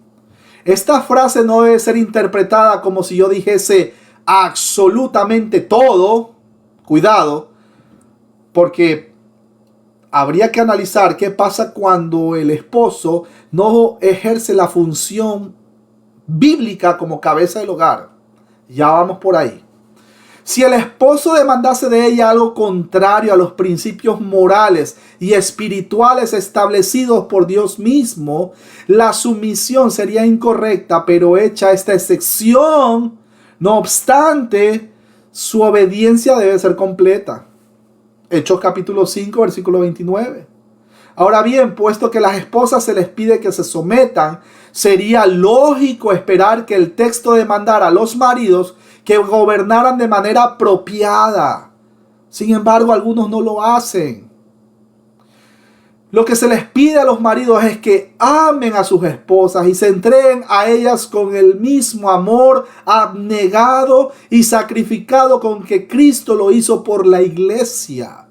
Esta frase no debe ser interpretada como si yo dijese absolutamente todo. Cuidado, porque habría que analizar qué pasa cuando el esposo no ejerce la función bíblica como cabeza del hogar. Ya vamos por ahí. Si el esposo demandase de ella algo contrario a los principios morales y espirituales establecidos por Dios mismo, la sumisión sería incorrecta, pero hecha esta excepción, no obstante, su obediencia debe ser completa. Hechos capítulo 5, versículo 29. Ahora bien, puesto que las esposas se les pide que se sometan, sería lógico esperar que el texto demandara a los maridos que gobernaran de manera apropiada. Sin embargo, algunos no lo hacen. Lo que se les pide a los maridos es que amen a sus esposas y se entreguen a ellas con el mismo amor abnegado y sacrificado con que Cristo lo hizo por la iglesia.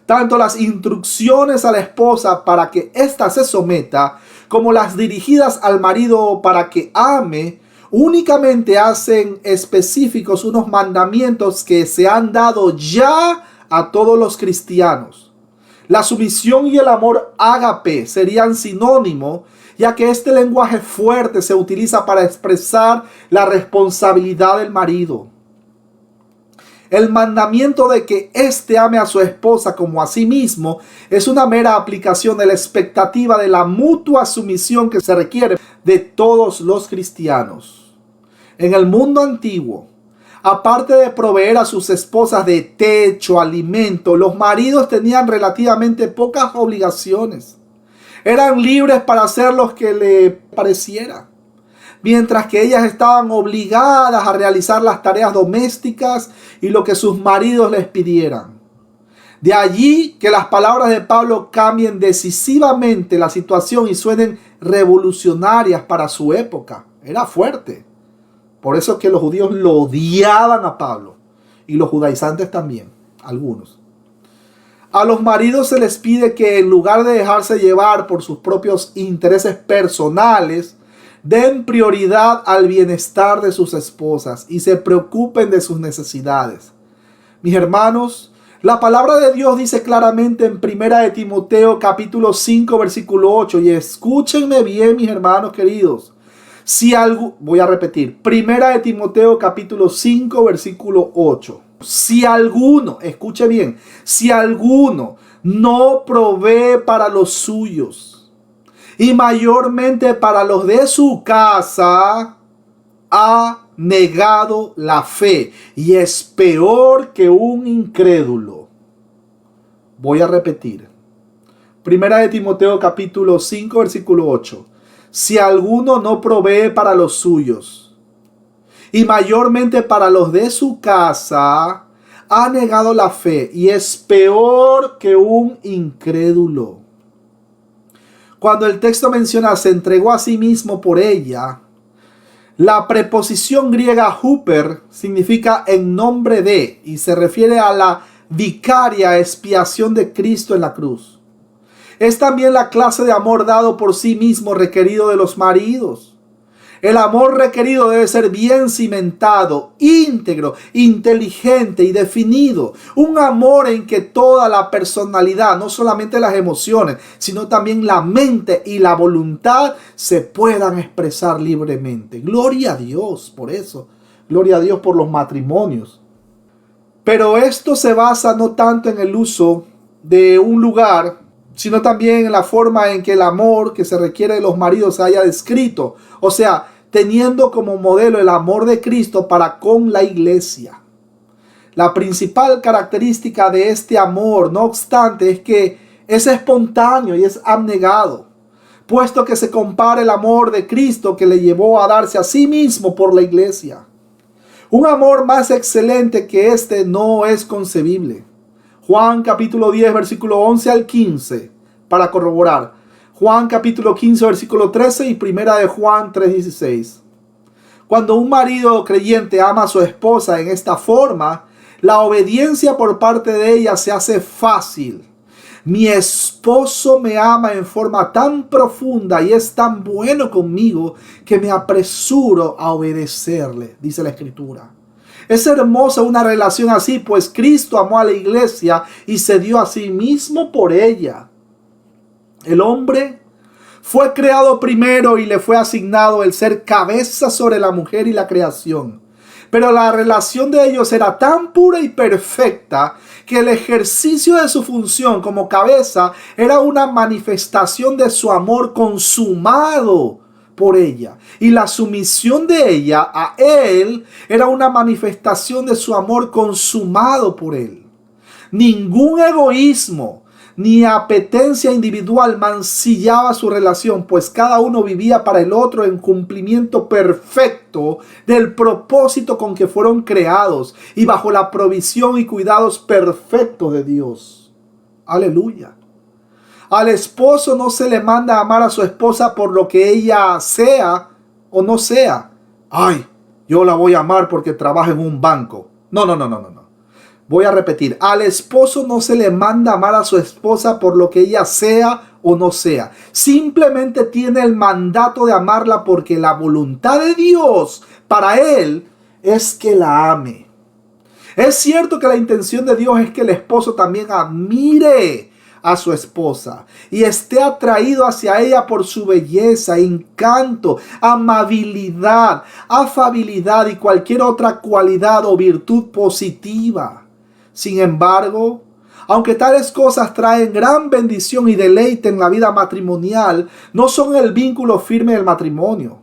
Tanto las instrucciones a la esposa para que ésta se someta, como las dirigidas al marido para que ame, únicamente hacen específicos unos mandamientos que se han dado ya a todos los cristianos. La sumisión y el amor ágape serían sinónimo, ya que este lenguaje fuerte se utiliza para expresar la responsabilidad del marido. El mandamiento de que éste ame a su esposa como a sí mismo es una mera aplicación de la expectativa de la mutua sumisión que se requiere de todos los cristianos. En el mundo antiguo, aparte de proveer a sus esposas de techo, alimento, los maridos tenían relativamente pocas obligaciones. Eran libres para hacer lo que le pareciera, mientras que ellas estaban obligadas a realizar las tareas domésticas y lo que sus maridos les pidieran. De allí que las palabras de Pablo cambien decisivamente la situación y suenen revolucionarias para su época. Era fuerte. Por eso es que los judíos lo odiaban a Pablo y los judaizantes también, algunos. A los maridos se les pide que en lugar de dejarse llevar por sus propios intereses personales, den prioridad al bienestar de sus esposas y se preocupen de sus necesidades. Mis hermanos, La palabra de Dios dice claramente en Primera de Timoteo capítulo 5 versículo 8, y escúchenme bien, mis hermanos queridos. Voy a repetir, Primera de Timoteo capítulo 5 versículo 8. Si alguno, escuche bien, si alguno no provee para los suyos y mayormente para los de su casa, ha negado la fe y es peor que un incrédulo. Voy a repetir. Primera de Timoteo capítulo 5 versículo 8. Si alguno no provee para los suyos y mayormente para los de su casa, ha negado la fe y es peor que un incrédulo. Cuando el texto menciona se entregó a sí mismo por ella, la preposición griega huper significa en nombre de y se refiere a la vicaria expiación de Cristo en la cruz. Es también la clase de amor dado por sí mismo requerido de los maridos. El amor requerido debe ser bien cimentado, íntegro, inteligente y definido. Un amor en que toda la personalidad, no solamente las emociones, sino también la mente y la voluntad se puedan expresar libremente. Gloria a Dios por eso. Gloria a Dios por los matrimonios. Pero esto se basa no tanto en el uso de un lugar, sino también en la forma en que el amor que se requiere de los maridos se haya descrito. O sea, teniendo como modelo el amor de Cristo para con la iglesia. La principal característica de este amor, no obstante, es que es espontáneo y es abnegado, puesto que se compara el amor de Cristo que le llevó a darse a sí mismo por la iglesia. Un amor más excelente que este no es concebible. Juan capítulo 10 versículo 11 al 15 para corroborar. Juan capítulo 15 versículo 13 y primera de Juan 3:16. Cuando un marido creyente ama a su esposa en esta forma, la obediencia por parte de ella se hace fácil. Mi esposo me ama en forma tan profunda y es tan bueno conmigo que me apresuro a obedecerle, dice la Escritura. Es hermosa una relación así, pues Cristo amó a la iglesia y se dio a sí mismo por ella. El hombre fue creado primero y le fue asignado el ser cabeza sobre la mujer y la creación. Pero la relación de ellos era tan pura y perfecta que el ejercicio de su función como cabeza era una manifestación de su amor consumado por ella, y la sumisión de ella a él era una manifestación de su amor consumado por él. Ningún egoísmo ni apetencia individual mancillaba su relación, pues cada uno vivía para el otro en cumplimiento perfecto del propósito con que fueron creados y bajo la provisión y cuidados perfectos de Dios. Aleluya. Al esposo no se le manda a amar a su esposa por lo que ella sea o no sea. Ay, yo la voy a amar porque trabaja en un banco. No. Voy a repetir. Al esposo no se le manda a amar a su esposa por lo que ella sea o no sea. Simplemente tiene el mandato de amarla porque la voluntad de Dios para él es que la ame. Es cierto que la intención de Dios es que el esposo también admire a su esposa y esté atraído hacia ella por su belleza, encanto, amabilidad, afabilidad y cualquier otra cualidad o virtud positiva. Sin embargo, aunque tales cosas traen gran bendición y deleite en la vida matrimonial, no son el vínculo firme del matrimonio.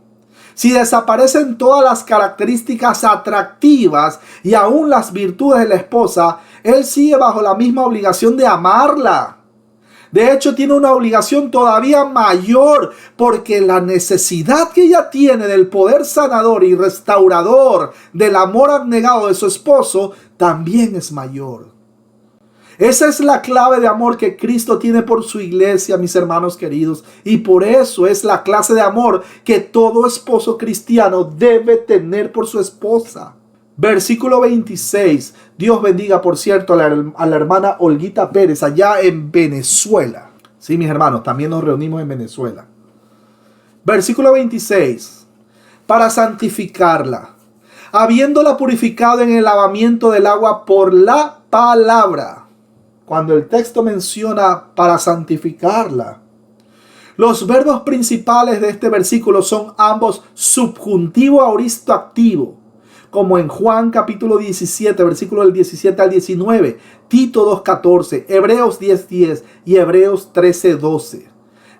Si desaparecen todas las características atractivas y aún las virtudes de la esposa, él sigue bajo la misma obligación de amarla. De hecho, tiene una obligación todavía mayor, porque la necesidad que ella tiene del poder sanador y restaurador del amor abnegado de su esposo también es mayor. Esa es la clave de amor que Cristo tiene por su iglesia, mis hermanos queridos, y por eso es la clase de amor que todo esposo cristiano debe tener por su esposa. Versículo 26. Dios bendiga, por cierto, a la hermana Olguita Pérez allá en Venezuela. Sí, mis hermanos, también nos reunimos en Venezuela. Versículo 26. Para santificarla, habiéndola purificado en el lavamiento del agua por la palabra, cuando el texto menciona para santificarla. Los verbos principales de este versículo son ambos subjuntivo aoristo activo, como en Juan capítulo 17, versículo del 17 al 19, Tito 2:14, Hebreos 10:10 y Hebreos 13:12.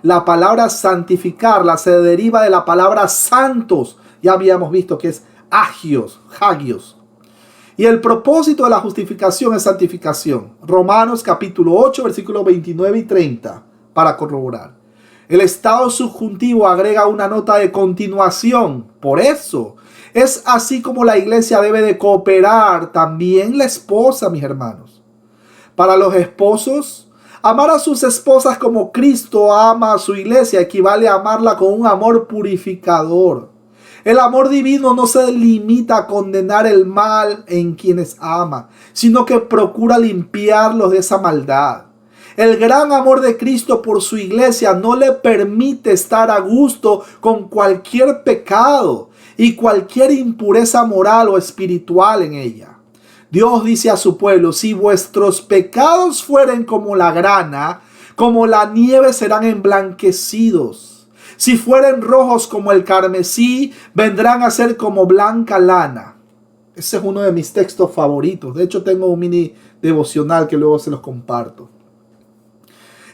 La palabra santificarla se deriva de la palabra santos. Ya habíamos visto que es hagios. Y el propósito de la justificación es santificación. Romanos capítulo 8, versículos 29 y 30, para corroborar. El estado subjuntivo agrega una nota de continuación. Por eso, es así como la iglesia debe de cooperar, también la esposa, mis hermanos. Para los esposos, amar a sus esposas como Cristo ama a su iglesia equivale a amarla con un amor purificador. El amor divino no se limita a condenar el mal en quienes ama, sino que procura limpiarlos de esa maldad. El gran amor de Cristo por su iglesia no le permite estar a gusto con cualquier pecado y cualquier impureza moral o espiritual en ella. Dios dice a su pueblo: si vuestros pecados fueren como la grana, como la nieve serán emblanquecidos. Si fueren rojos como el carmesí, vendrán a ser como blanca lana. Ese es uno de mis textos favoritos. De hecho, tengo un mini devocional que luego se los comparto.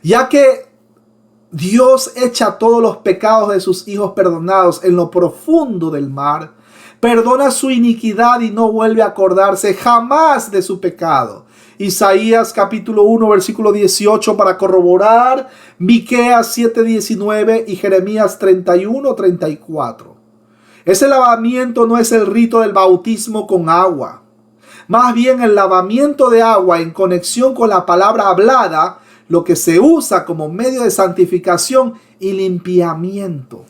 Ya que Dios echa todos los pecados de sus hijos perdonados en lo profundo del mar, perdona su iniquidad y no vuelve a acordarse jamás de su pecado. Isaías capítulo 1 versículo 18 para corroborar, Miqueas 7:19 y Jeremías 31:34. Ese lavamiento no es el rito del bautismo con agua. Más bien el lavamiento de agua en conexión con la palabra hablada, lo que se usa como medio de santificación y limpiamiento.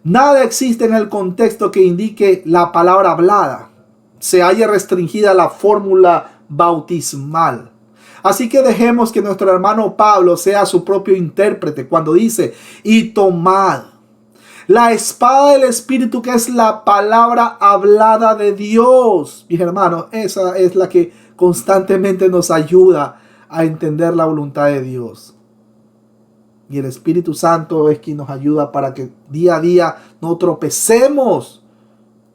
Nada existe en el contexto que indique la palabra hablada se haya restringida a la fórmula bautismal. Así que dejemos que nuestro hermano Pablo sea su propio intérprete cuando dice: y tomad la espada del Espíritu, que es la palabra hablada de Dios. Mis hermanos, esa es la que constantemente nos ayuda a entender la voluntad de Dios. Y el Espíritu Santo es quien nos ayuda para que día a día no tropecemos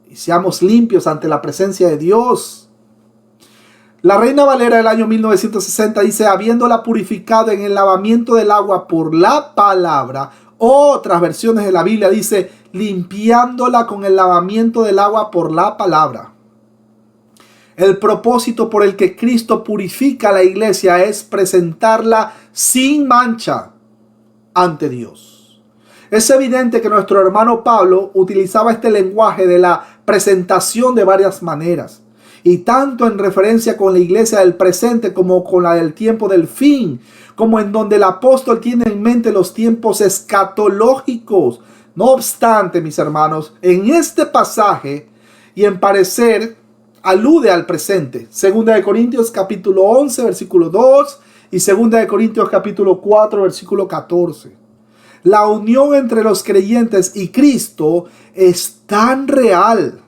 y seamos limpios ante la presencia de Dios. La Reina Valera del año 1960 dice: habiéndola purificado en el lavamiento del agua por la palabra. Otras versiones de la Biblia dice: limpiándola con el lavamiento del agua por la palabra. El propósito por el que Cristo purifica a la iglesia es presentarla sin mancha ante Dios. Es evidente que nuestro hermano Pablo utilizaba este lenguaje de la presentación de varias maneras, y tanto en referencia con la iglesia del presente como con la del tiempo del fin, como en donde el apóstol tiene en mente los tiempos escatológicos. No obstante, mis hermanos, en este pasaje y en parecer alude al presente. Segunda de Corintios capítulo 11 versículo 2 y segunda de Corintios capítulo 4 versículo 14. La unión entre los creyentes y Cristo es tan real,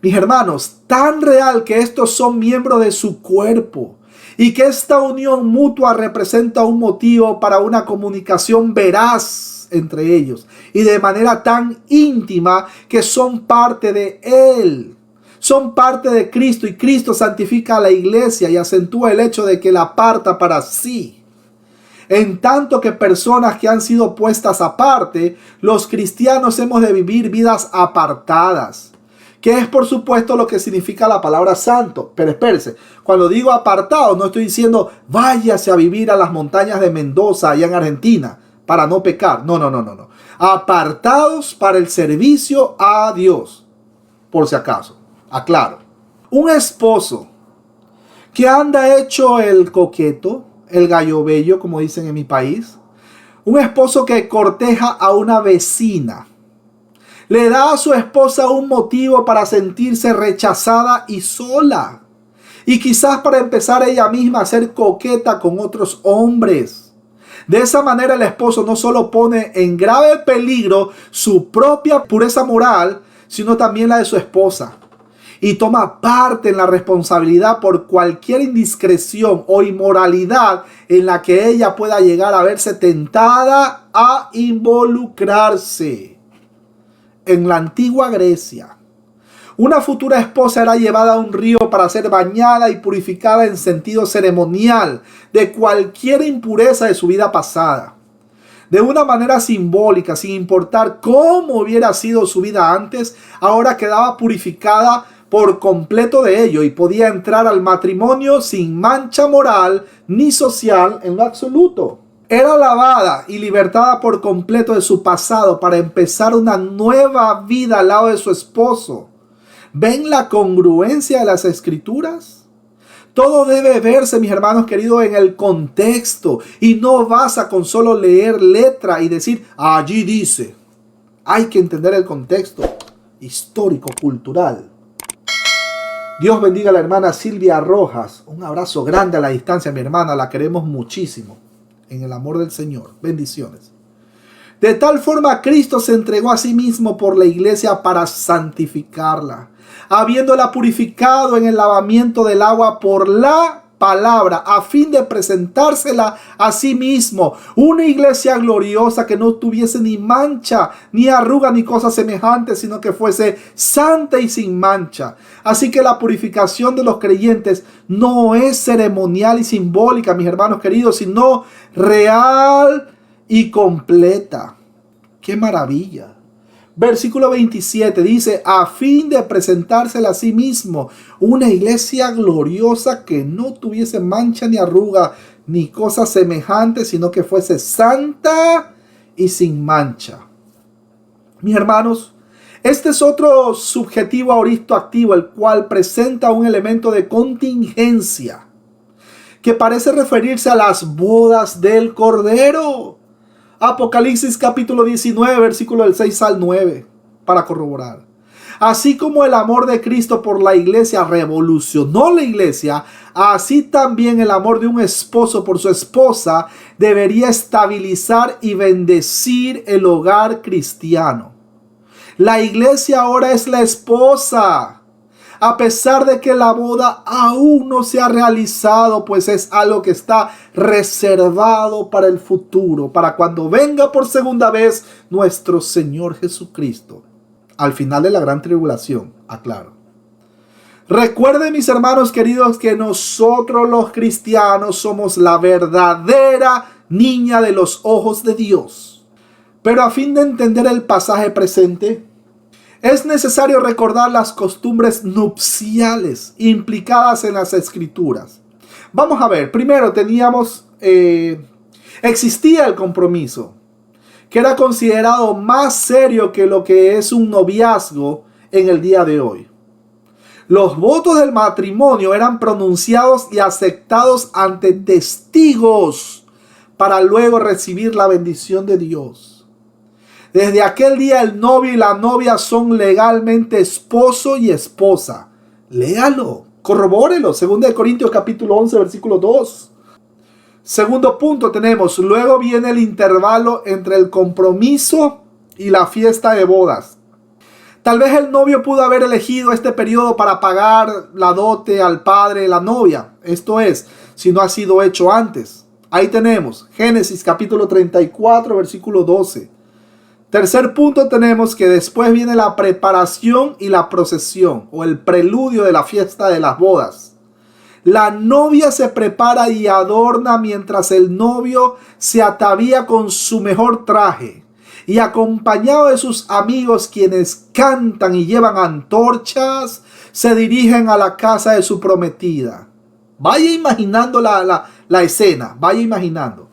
mis hermanos, tan real que estos son miembros de su cuerpo, y que esta unión mutua representa un motivo para una comunicación veraz entre ellos, y de manera tan íntima que son parte de Él. Son parte de Cristo, y Cristo santifica a la iglesia y acentúa el hecho de que la aparta para sí. En tanto que personas que han sido puestas aparte, los cristianos hemos de vivir vidas apartadas, que es por supuesto lo que significa la palabra santo. Pero espérese, cuando digo apartado no estoy diciendo váyase a vivir a las montañas de Mendoza allá en Argentina para no pecar. No. Apartados para el servicio a Dios, por si acaso. Aclaro, un esposo que anda hecho el coqueto, el gallo bello, como dicen en mi país, un esposo que corteja a una vecina, le da a su esposa un motivo para sentirse rechazada y sola, y quizás para empezar ella misma a ser coqueta con otros hombres. De esa manera el esposo no solo pone en grave peligro su propia pureza moral, sino también la de su esposa. y toma parte en la responsabilidad por cualquier indiscreción o inmoralidad en la que ella pueda llegar a verse tentada a involucrarse. En la antigua Grecia, una futura esposa era llevada a un río para ser bañada y purificada en sentido ceremonial de cualquier impureza de su vida pasada. De una manera simbólica, sin importar cómo hubiera sido su vida antes, ahora quedaba purificada por completo de ello y podía entrar al matrimonio sin mancha moral ni social en lo absoluto. Era lavada y libertada por completo de su pasado para empezar una nueva vida al lado de su esposo. ¿Ven la congruencia de las escrituras? Todo debe verse, mis hermanos queridos, en el contexto, y no basta con solo leer letra y decir, allí dice. Hay que entender el contexto histórico, cultural. Dios bendiga a la hermana Silvia Rojas. Un abrazo grande a la distancia, mi hermana, la queremos muchísimo en el amor del Señor. Bendiciones. De tal forma, Cristo se entregó a sí mismo por la iglesia para santificarla, habiéndola purificado en el lavamiento del agua por la palabra, a fin de presentársela a sí mismo, una iglesia gloriosa que no tuviese ni mancha, ni arruga, ni cosa semejante, sino que fuese santa y sin mancha. Así que la purificación de los creyentes no es ceremonial y simbólica, mis hermanos queridos, sino real y completa. ¡Qué maravilla! Versículo 27 dice, a fin de presentársela a sí mismo, una iglesia gloriosa que no tuviese mancha ni arruga, ni cosa semejante, sino que fuese santa y sin mancha. Mis hermanos, este es otro subjetivo aoristo activo, el cual presenta un elemento de contingencia, que parece referirse a las bodas del Cordero. Apocalipsis capítulo 19, versículo del 6 al 9, para corroborar. Así como el amor de Cristo por la iglesia revolucionó la iglesia, así también el amor de un esposo por su esposa debería estabilizar y bendecir el hogar cristiano. La iglesia ahora es la esposa, a pesar de que la boda aún no se ha realizado, pues es algo que está reservado para el futuro, para cuando venga por segunda vez nuestro Señor Jesucristo, al final de la gran tribulación, aclaro. Recuerden, mis hermanos queridos, que nosotros los cristianos somos la verdadera niña de los ojos de Dios. Pero a fin de entender el pasaje presente, es necesario recordar las costumbres nupciales implicadas en las escrituras. Vamos a ver, primero existía el compromiso, que era considerado más serio que lo que es un noviazgo en el día de hoy. Los votos del matrimonio eran pronunciados y aceptados ante testigos para luego recibir la bendición de Dios. Desde aquel día el novio y la novia son legalmente esposo y esposa. Léalo, corrobórelo. 2 Corintios capítulo 11, versículo 2. Segundo punto tenemos, luego viene el intervalo entre el compromiso y la fiesta de bodas. Tal vez el novio pudo haber elegido este periodo para pagar la dote al padre de la novia. Esto es, si no ha sido hecho antes. Ahí tenemos Génesis capítulo 34, versículo 12. Tercer punto tenemos que después viene la preparación y la procesión o el preludio de la fiesta de las bodas. La novia se prepara y adorna mientras el novio se atavía con su mejor traje y acompañado de sus amigos quienes cantan y llevan antorchas, se dirigen a la casa de su prometida. Vaya imaginando la escena, vaya imaginando.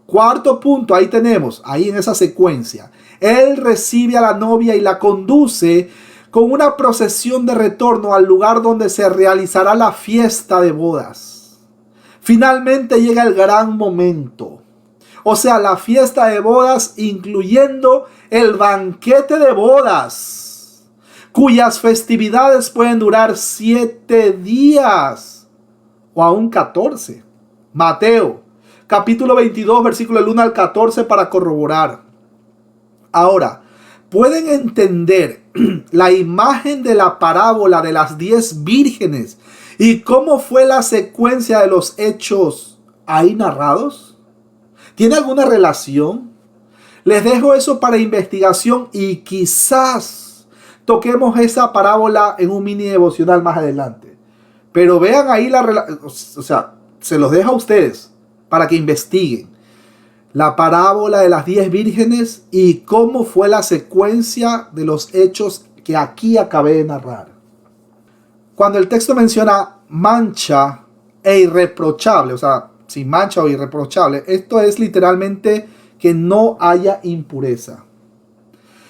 Cuarto punto, ahí tenemos, ahí en esa secuencia, él recibe a la novia y la conduce con una procesión de retorno al lugar donde se realizará la fiesta de bodas. Finalmente llega el gran momento, o sea, la fiesta de bodas incluyendo el banquete de bodas, cuyas festividades pueden durar 7 días o aún 14. Mateo capítulo 22, versículo del 1 al 14 para corroborar. Ahora, pueden entender la imagen de la parábola de las 10 vírgenes y cómo fue la secuencia de los hechos ahí narrados? ¿Tiene alguna relación? Les dejo eso para investigación y quizás toquemos esa parábola en un mini devocional más adelante. Pero vean ahí la relación, o sea, se los dejo a ustedes para que investiguen la parábola de las 10 vírgenes y cómo fue la secuencia de los hechos que aquí acabé de narrar. Cuando el texto menciona mancha e irreprochable, o sea, sin mancha o irreprochable, esto es literalmente que no haya impureza.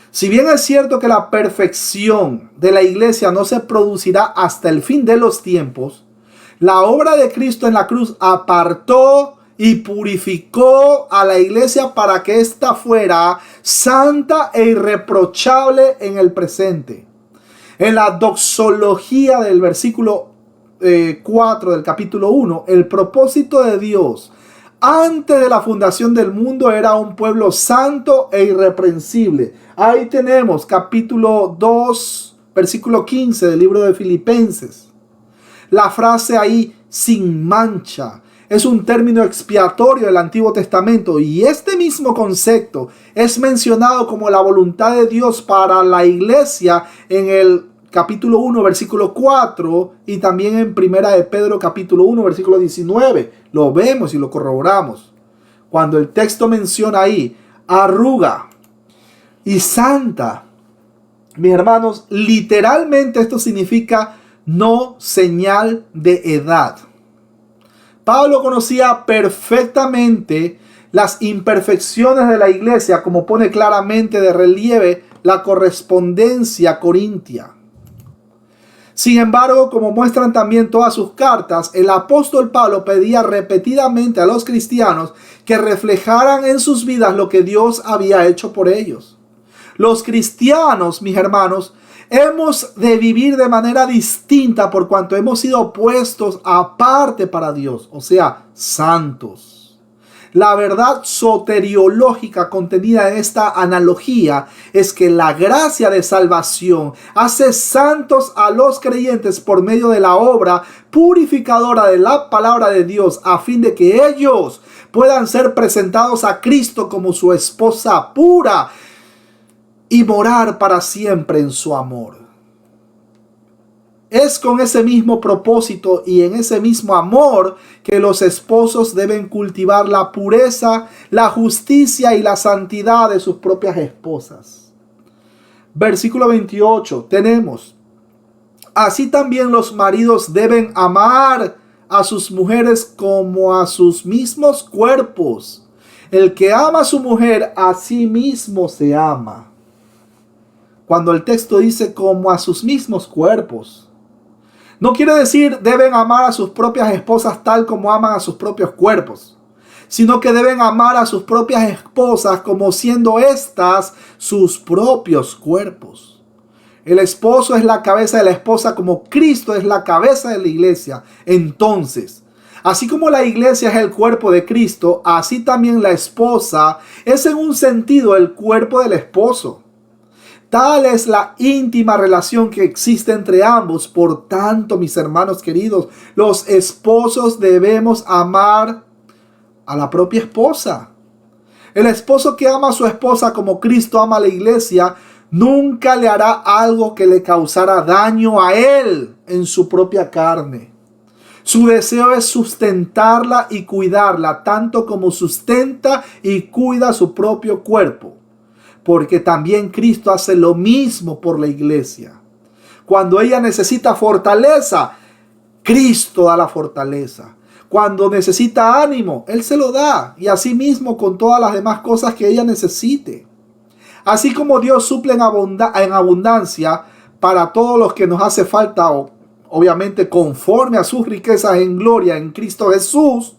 Si bien es cierto que la perfección de la iglesia no se producirá hasta el fin de los tiempos, la obra de Cristo en la cruz apartó y purificó a la iglesia para que ésta fuera santa e irreprochable en el presente. En la doxología del versículo 4 del capítulo 1, el propósito de Dios antes de la fundación del mundo era un pueblo santo e irreprensible. Ahí tenemos capítulo 2, versículo 15 del libro de Filipenses. La frase ahí, sin mancha, es un término expiatorio del Antiguo Testamento y este mismo concepto es mencionado como la voluntad de Dios para la iglesia en el capítulo 1, versículo 4 y también en Primera de Pedro capítulo 1, versículo 19. Lo vemos y lo corroboramos. Cuando el texto menciona ahí arruga y santa, mis hermanos, literalmente esto significa no señal de edad. Pablo conocía perfectamente las imperfecciones de la iglesia, como pone claramente de relieve la correspondencia corintia. Sin embargo, como muestran también todas sus cartas, el apóstol Pablo pedía repetidamente a los cristianos que reflejaran en sus vidas lo que Dios había hecho por ellos. Los cristianos, mis hermanos, hemos de vivir de manera distinta por cuanto hemos sido puestos aparte para Dios, o sea, santos. La verdad soteriológica contenida en esta analogía es que la gracia de salvación hace santos a los creyentes por medio de la obra purificadora de la palabra de Dios, a fin de que ellos puedan ser presentados a Cristo como su esposa pura y morar para siempre en su amor. Es con ese mismo propósito y en ese mismo amor que los esposos deben cultivar la pureza, la justicia y la santidad de sus propias esposas. Versículo 28 tenemos: así también los maridos deben amar a sus mujeres como a sus mismos cuerpos. El que ama a su mujer, a sí mismo se ama. Cuando el texto dice como a sus mismos cuerpos, no quiere decir deben amar a sus propias esposas tal como aman a sus propios cuerpos, sino que deben amar a sus propias esposas como siendo estas sus propios cuerpos. El esposo es la cabeza de la esposa como Cristo es la cabeza de la iglesia. Entonces, así como la iglesia es el cuerpo de Cristo, así también la esposa es en un sentido el cuerpo del esposo. Tal es la íntima relación que existe entre ambos. Por tanto, mis hermanos queridos, los esposos debemos amar a la propia esposa. El esposo que ama a su esposa como Cristo ama a la iglesia, nunca le hará algo que le causara daño a él en su propia carne. Su deseo es sustentarla y cuidarla, tanto como sustenta y cuida su propio cuerpo. Porque también Cristo hace lo mismo por la iglesia. Cuando ella necesita fortaleza, Cristo da la fortaleza. Cuando necesita ánimo, Él se lo da. Y así mismo con todas las demás cosas que ella necesite. Así como Dios suple en abundancia para todos los que nos hace falta, obviamente conforme a sus riquezas en gloria en Cristo Jesús,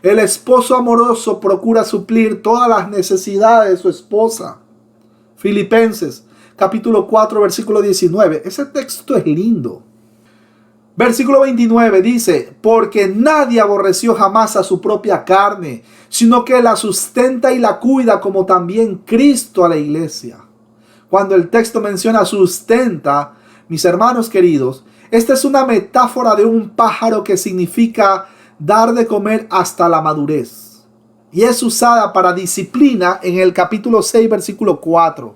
el esposo amoroso procura suplir todas las necesidades de su esposa. Filipenses capítulo 4 versículo 19. Ese texto es lindo. Versículo 29 dice: porque nadie aborreció jamás a su propia carne, sino que la sustenta y la cuida, como también Cristo a la iglesia. Cuando el texto menciona sustenta, mis hermanos queridos, esta es una metáfora de un pájaro que significa dar de comer hasta la madurez. Y es usada para disciplina en el capítulo 6, versículo 4.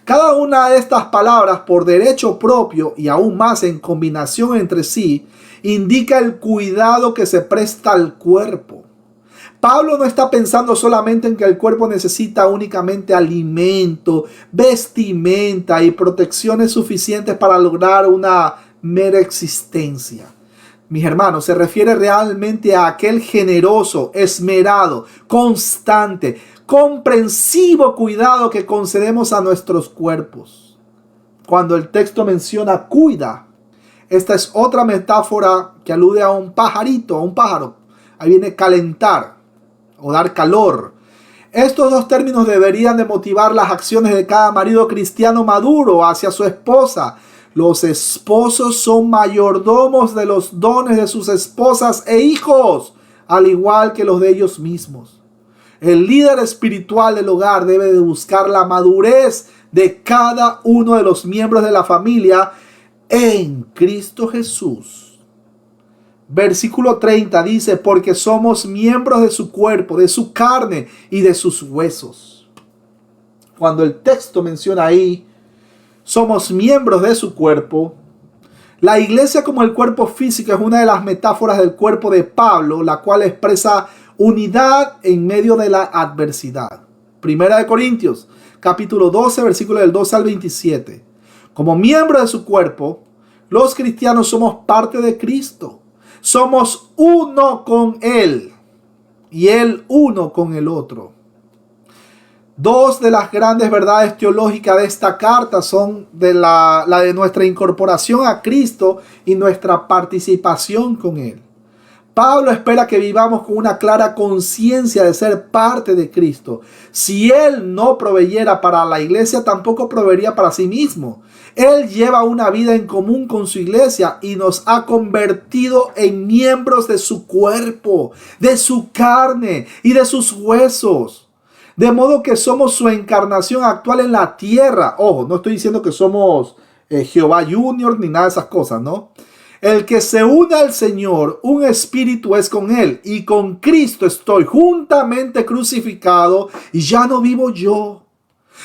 Cada una de estas palabras, por derecho propio y aún más en combinación entre sí, indica el cuidado que se presta al cuerpo. Pablo no está pensando solamente en que el cuerpo necesita únicamente alimento, vestimenta y protecciones suficientes para lograr una mera existencia. Mis hermanos, se refiere realmente a aquel generoso, esmerado, constante, comprensivo cuidado que concedemos a nuestros cuerpos. Cuando el texto menciona cuida, esta es otra metáfora que alude a un pajarito, a un pájaro. Ahí viene calentar o dar calor. Estos dos términos deberían de motivar las acciones de cada marido cristiano maduro hacia su esposa. Los esposos son mayordomos de los dones de sus esposas e hijos, al igual que los de ellos mismos. El líder espiritual del hogar debe de buscar la madurez de cada uno de los miembros de la familia en Cristo Jesús. Versículo 30 dice, porque somos miembros de su cuerpo, de su carne y de sus huesos. Cuando el texto menciona ahí, somos miembros de su cuerpo, la iglesia como el cuerpo físico es una de las metáforas del cuerpo de Pablo, la cual expresa unidad en medio de la adversidad. Primera de Corintios, capítulo 12, versículo del 12 al 27. Como miembros de su cuerpo, los cristianos somos parte de Cristo. Somos uno con Él y Él uno con el otro. Dos de las grandes verdades teológicas de esta carta son la de nuestra incorporación a Cristo y nuestra participación con Él. Pablo espera que vivamos con una clara conciencia de ser parte de Cristo. Si Él no proveyera para la iglesia, tampoco proveería para sí mismo. Él lleva una vida en común con su iglesia y nos ha convertido en miembros de su cuerpo, de su carne y de sus huesos. De modo que somos su encarnación actual en la tierra. Ojo, no estoy diciendo que somos Jehová Junior ni nada de esas cosas, ¿no? El que se une al Señor, un espíritu es con Él, y con Cristo estoy juntamente crucificado, y ya no vivo yo,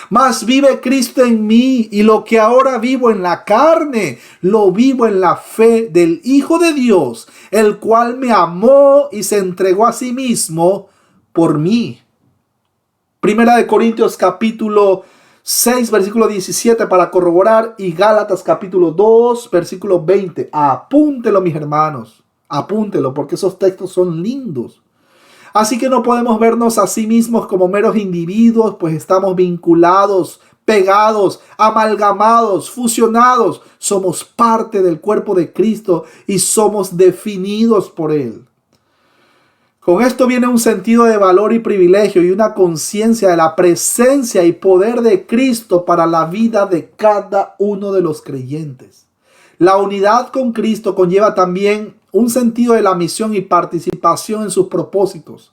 mas vive Cristo en mí, y lo que ahora vivo en la carne, lo vivo en la fe del Hijo de Dios, el cual me amó y se entregó a sí mismo por mí. Primera de Corintios capítulo 6, versículo 17 para corroborar, y Gálatas capítulo 2, versículo 20. Apúntelo, mis hermanos, apúntelo, porque esos textos son lindos. Así que no podemos vernos a sí mismos como meros individuos, pues estamos vinculados, pegados, amalgamados, fusionados. Somos parte del cuerpo de Cristo y somos definidos por Él. Con esto viene un sentido de valor y privilegio y una conciencia de la presencia y poder de Cristo para la vida de cada uno de los creyentes. La unidad con Cristo conlleva también un sentido de la misión y participación en sus propósitos.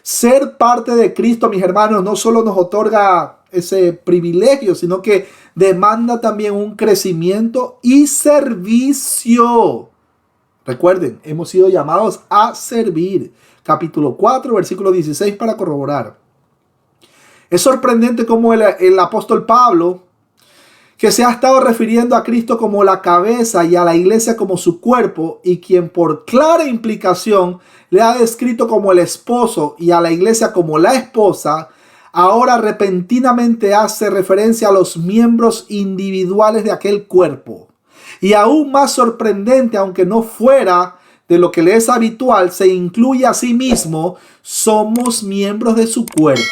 Ser parte de Cristo, mis hermanos, no solo nos otorga ese privilegio, sino que demanda también un crecimiento y servicio. Recuerden, hemos sido llamados a servir. Capítulo 4, versículo 16 para corroborar. Es sorprendente cómo el apóstol Pablo, que se ha estado refiriendo a Cristo como la cabeza y a la iglesia como su cuerpo, y quien por clara implicación le ha descrito como el esposo y a la iglesia como la esposa, ahora repentinamente hace referencia a los miembros individuales de aquel cuerpo. Y aún más sorprendente, aunque no fuera de lo que le es habitual, se incluye a sí mismo, somos miembros de su cuerpo.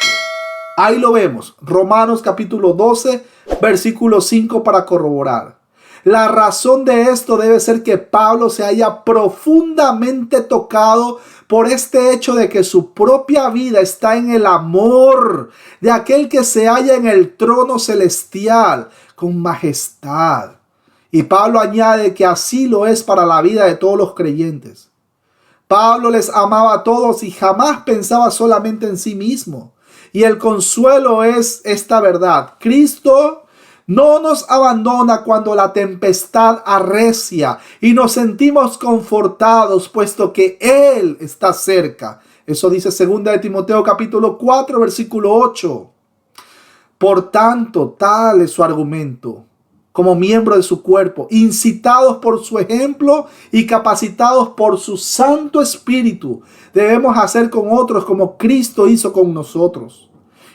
Ahí lo vemos, Romanos capítulo 12, versículo 5 para corroborar. La razón de esto debe ser que Pablo se haya profundamente tocado por este hecho de que su propia vida está en el amor de aquel que se halla en el trono celestial con majestad. Y Pablo añade que así lo es para la vida de todos los creyentes. Pablo les amaba a todos y jamás pensaba solamente en sí mismo. Y el consuelo es esta verdad: Cristo No nos abandona cuando la tempestad arrecia y nos sentimos confortados, puesto que Él está cerca. Eso dice 2 de Timoteo capítulo 4, versículo 8. Por tanto, tal es su argumento. Como miembro de su cuerpo, incitados por su ejemplo y capacitados por su Santo Espíritu, debemos hacer con otros como Cristo hizo con nosotros.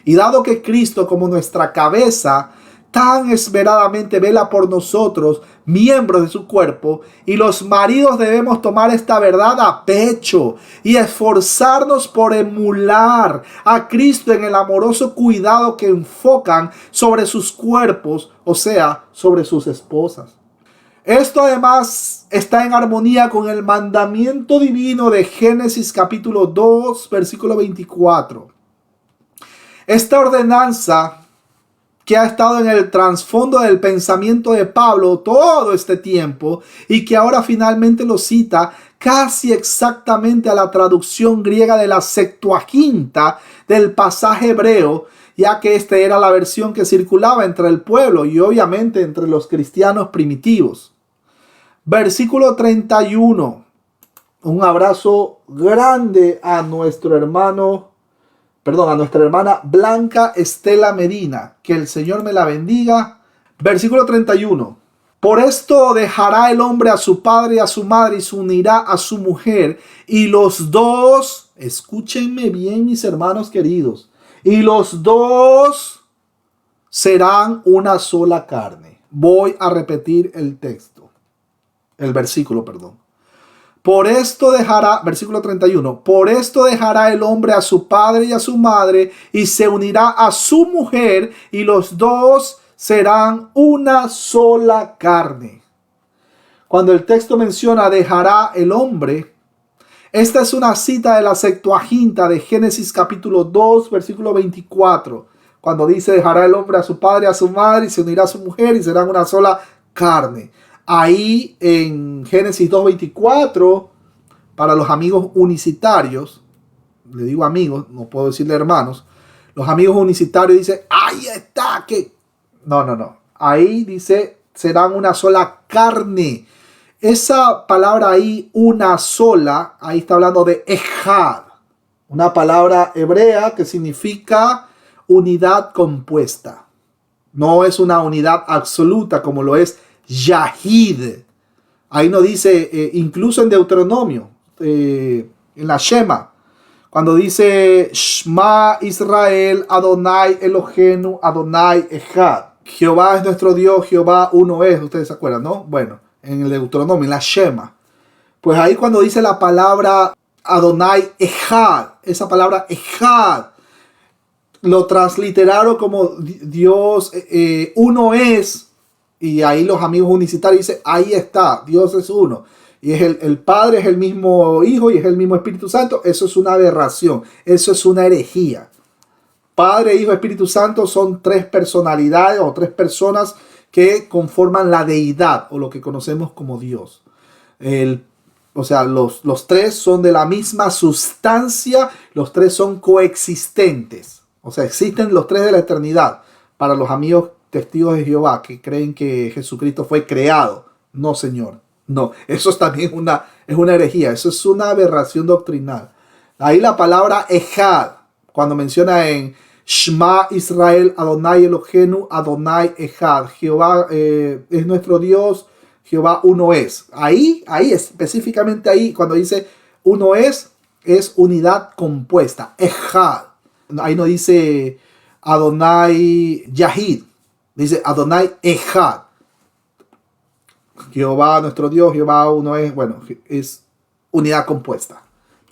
Y dado que Cristo, como nuestra cabeza, tan esmeradamente vela por nosotros, miembros de su cuerpo, y los maridos debemos tomar esta verdad a pecho y esforzarnos por emular a Cristo en el amoroso cuidado que enfocan sobre sus cuerpos, o sea, sobre sus esposas. Esto además está en armonía con el mandamiento divino de Génesis capítulo 2, versículo 24. Esta ordenanza que ha estado en el trasfondo del pensamiento de Pablo todo este tiempo y que ahora finalmente lo cita casi exactamente a la traducción griega de la Septuaginta del pasaje hebreo, ya que esta era la versión que circulaba entre el pueblo y obviamente entre los cristianos primitivos. Versículo 31. Un abrazo grande a nuestra hermana Blanca Estela Medina. Que el Señor me la bendiga. Versículo 31. Por esto dejará el hombre a su padre y a su madre y se unirá a su mujer. Y los dos, escúchenme bien mis hermanos queridos, y los dos serán una sola carne. Voy a repetir el versículo. Por esto dejará, versículo 31, por esto dejará el hombre a su padre y a su madre y se unirá a su mujer y los dos serán una sola carne. Cuando el texto menciona dejará el hombre, esta es una cita de la Septuaginta de Génesis capítulo 2, versículo 24, cuando dice dejará el hombre a su padre y a su madre y se unirá a su mujer y serán una sola carne. Ahí en Génesis 2.24, para los amigos unicitarios, le digo amigos, no puedo decirle hermanos, los amigos unicitarios dicen, ahí está, que... No. Ahí dice, serán una sola carne. Esa palabra ahí, una sola, ahí está hablando de ejad, una palabra hebrea que significa unidad compuesta. No es una unidad absoluta como lo es Yahid. Ahí no dice, incluso en Deuteronomio, en la Shema, cuando dice Shema Israel, Adonai Elohenu, Adonai Echad. Jehová es nuestro Dios, Jehová uno es. Ustedes se acuerdan, ¿no? Bueno, en el Deuteronomio, en la Shema. Pues ahí cuando dice la palabra Adonai Echad, esa palabra Echad, lo transliteraron como Dios uno es. Y ahí los amigos unicitarios dicen, ahí está, Dios es uno. Y es el Padre es el mismo Hijo y es el mismo Espíritu Santo. Eso es una aberración, eso es una herejía. Padre, Hijo, Espíritu Santo son tres personalidades o tres personas que conforman la deidad o lo que conocemos como Dios. Los tres son de la misma sustancia, los tres son coexistentes. O sea, existen los tres de la eternidad para los amigos testigos de Jehová que creen que Jesucristo fue creado. No, Señor. No, eso es también es una herejía. Eso es una aberración doctrinal. Ahí la palabra Echad, cuando menciona en Shema Israel, Adonai Elohenu, Adonai Echad. Jehová es nuestro Dios, Jehová uno es. Ahí específicamente ahí, cuando dice uno es unidad compuesta. Echad. Ahí no dice Adonai Yahid. Dice Adonai Echad. Jehová nuestro Dios, Jehová uno es. Bueno, es unidad compuesta.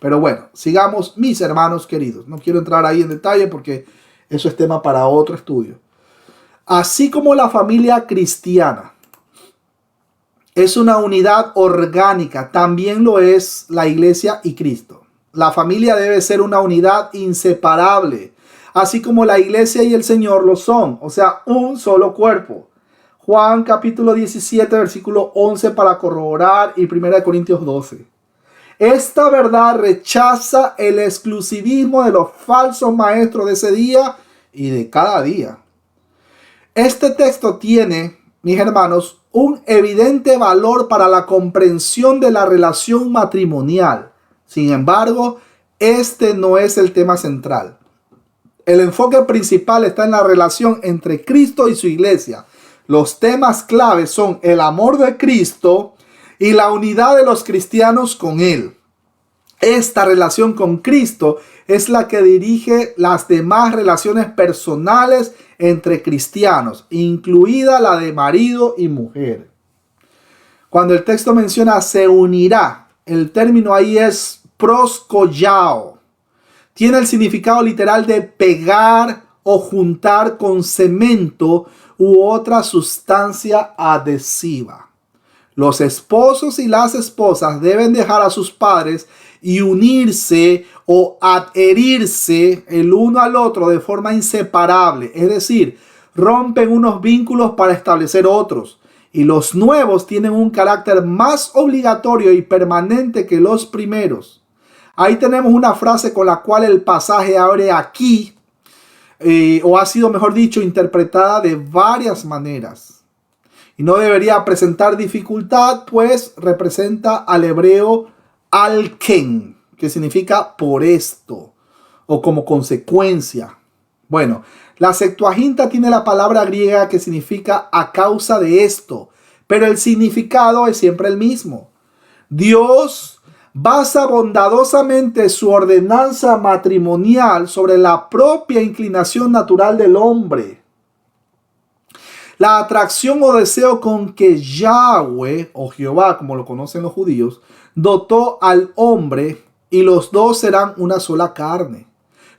Pero bueno, sigamos mis hermanos queridos. No quiero entrar ahí en detalle porque eso es tema para otro estudio. Así como la familia cristiana es una unidad orgánica, también lo es la iglesia y Cristo. La familia debe ser una unidad inseparable, así como la iglesia y el Señor lo son, o sea, un solo cuerpo. Juan capítulo 17, versículo 11 para corroborar y 1 Corintios 12. Esta verdad rechaza el exclusivismo de los falsos maestros de ese día y de cada día. Este texto tiene, mis hermanos, un evidente valor para la comprensión de la relación matrimonial. Sin embargo, este no es el tema central. El enfoque principal está en la relación entre Cristo y su iglesia. Los temas claves son el amor de Cristo y la unidad de los cristianos con Él. Esta relación con Cristo es la que dirige las demás relaciones personales entre cristianos, incluida la de marido y mujer. Cuando el texto menciona se unirá, el término ahí es proskollao. Tiene el significado literal de pegar o juntar con cemento u otra sustancia adhesiva. Los esposos y las esposas deben dejar a sus padres y unirse o adherirse el uno al otro de forma inseparable. Es decir, rompen unos vínculos para establecer otros. Y los nuevos tienen un carácter más obligatorio y permanente que los primeros. Ahí tenemos una frase con la cual el pasaje abre aquí, o ha sido, mejor dicho, interpretada de varias maneras. Y no debería presentar dificultad, pues representa al hebreo al-ken, que significa por esto, o como consecuencia. Bueno, la Septuaginta tiene la palabra griega que significa a causa de esto, pero el significado es siempre el mismo. Dios basa bondadosamente su ordenanza matrimonial sobre la propia inclinación natural del hombre. La atracción o deseo con que Yahweh, o Jehová, como lo conocen los judíos, dotó al hombre, y los dos serán una sola carne.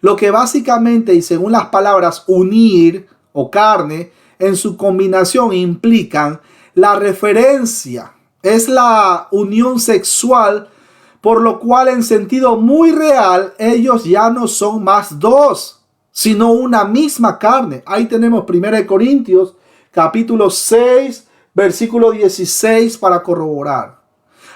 Lo que básicamente, y según las palabras unir o carne, en su combinación implican la referencia, es la unión sexual, por lo cual en sentido muy real ellos ya no son más dos, sino una misma carne. Ahí tenemos 1 Corintios capítulo 6 versículo 16 para corroborar.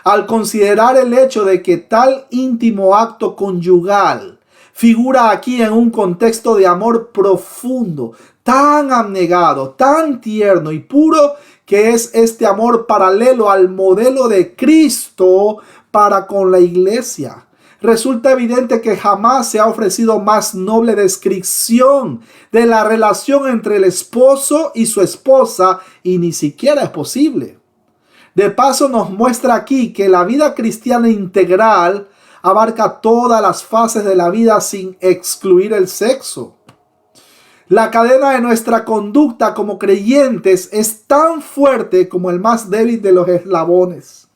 Al considerar el hecho de que tal íntimo acto conyugal figura aquí en un contexto de amor profundo, tan abnegado, tan tierno y puro, que es este amor paralelo al modelo de Cristo para con la iglesia, resulta evidente que jamás se ha ofrecido más noble descripción de la relación entre el esposo y su esposa, y ni siquiera es posible. De paso, nos muestra aquí que la vida cristiana integral abarca todas las fases de la vida sin excluir el sexo. La cadena de nuestra conducta como creyentes es tan fuerte como el más débil de los eslabones.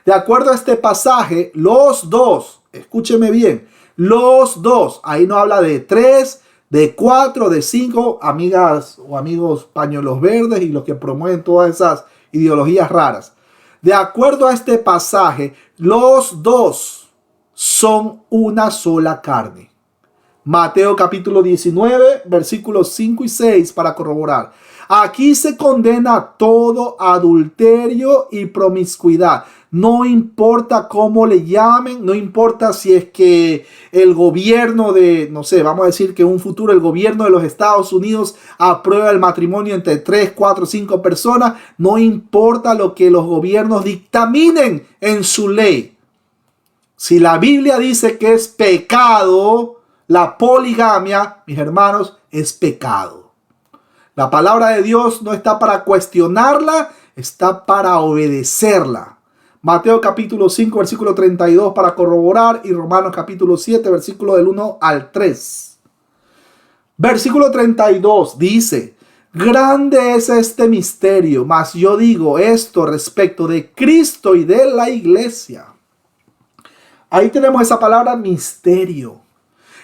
De acuerdo a este pasaje, los dos, escúcheme bien, los dos, ahí no habla de 3, de 4, de 5, amigas o amigos pañuelos verdes y los que promueven todas esas ideologías raras. De acuerdo a este pasaje, los dos son una sola carne. Mateo capítulo 19, versículos 5 y 6 para corroborar. Aquí se condena todo adulterio y promiscuidad. No importa cómo le llamen, no importa si es que el gobierno de, no sé, vamos a decir que en un futuro el gobierno de los Estados Unidos aprueba el matrimonio entre 3, 4, 5 personas. No importa lo que los gobiernos dictaminen en su ley. Si la Biblia dice que es pecado la poligamia, mis hermanos, es pecado. La palabra de Dios no está para cuestionarla, está para obedecerla. Mateo capítulo 5, versículo 32 para corroborar, y Romanos capítulo 7, versículo del 1 al 3. Versículo 32 dice: grande es este misterio, mas yo digo esto respecto de Cristo y de la iglesia. Ahí tenemos esa palabra misterio.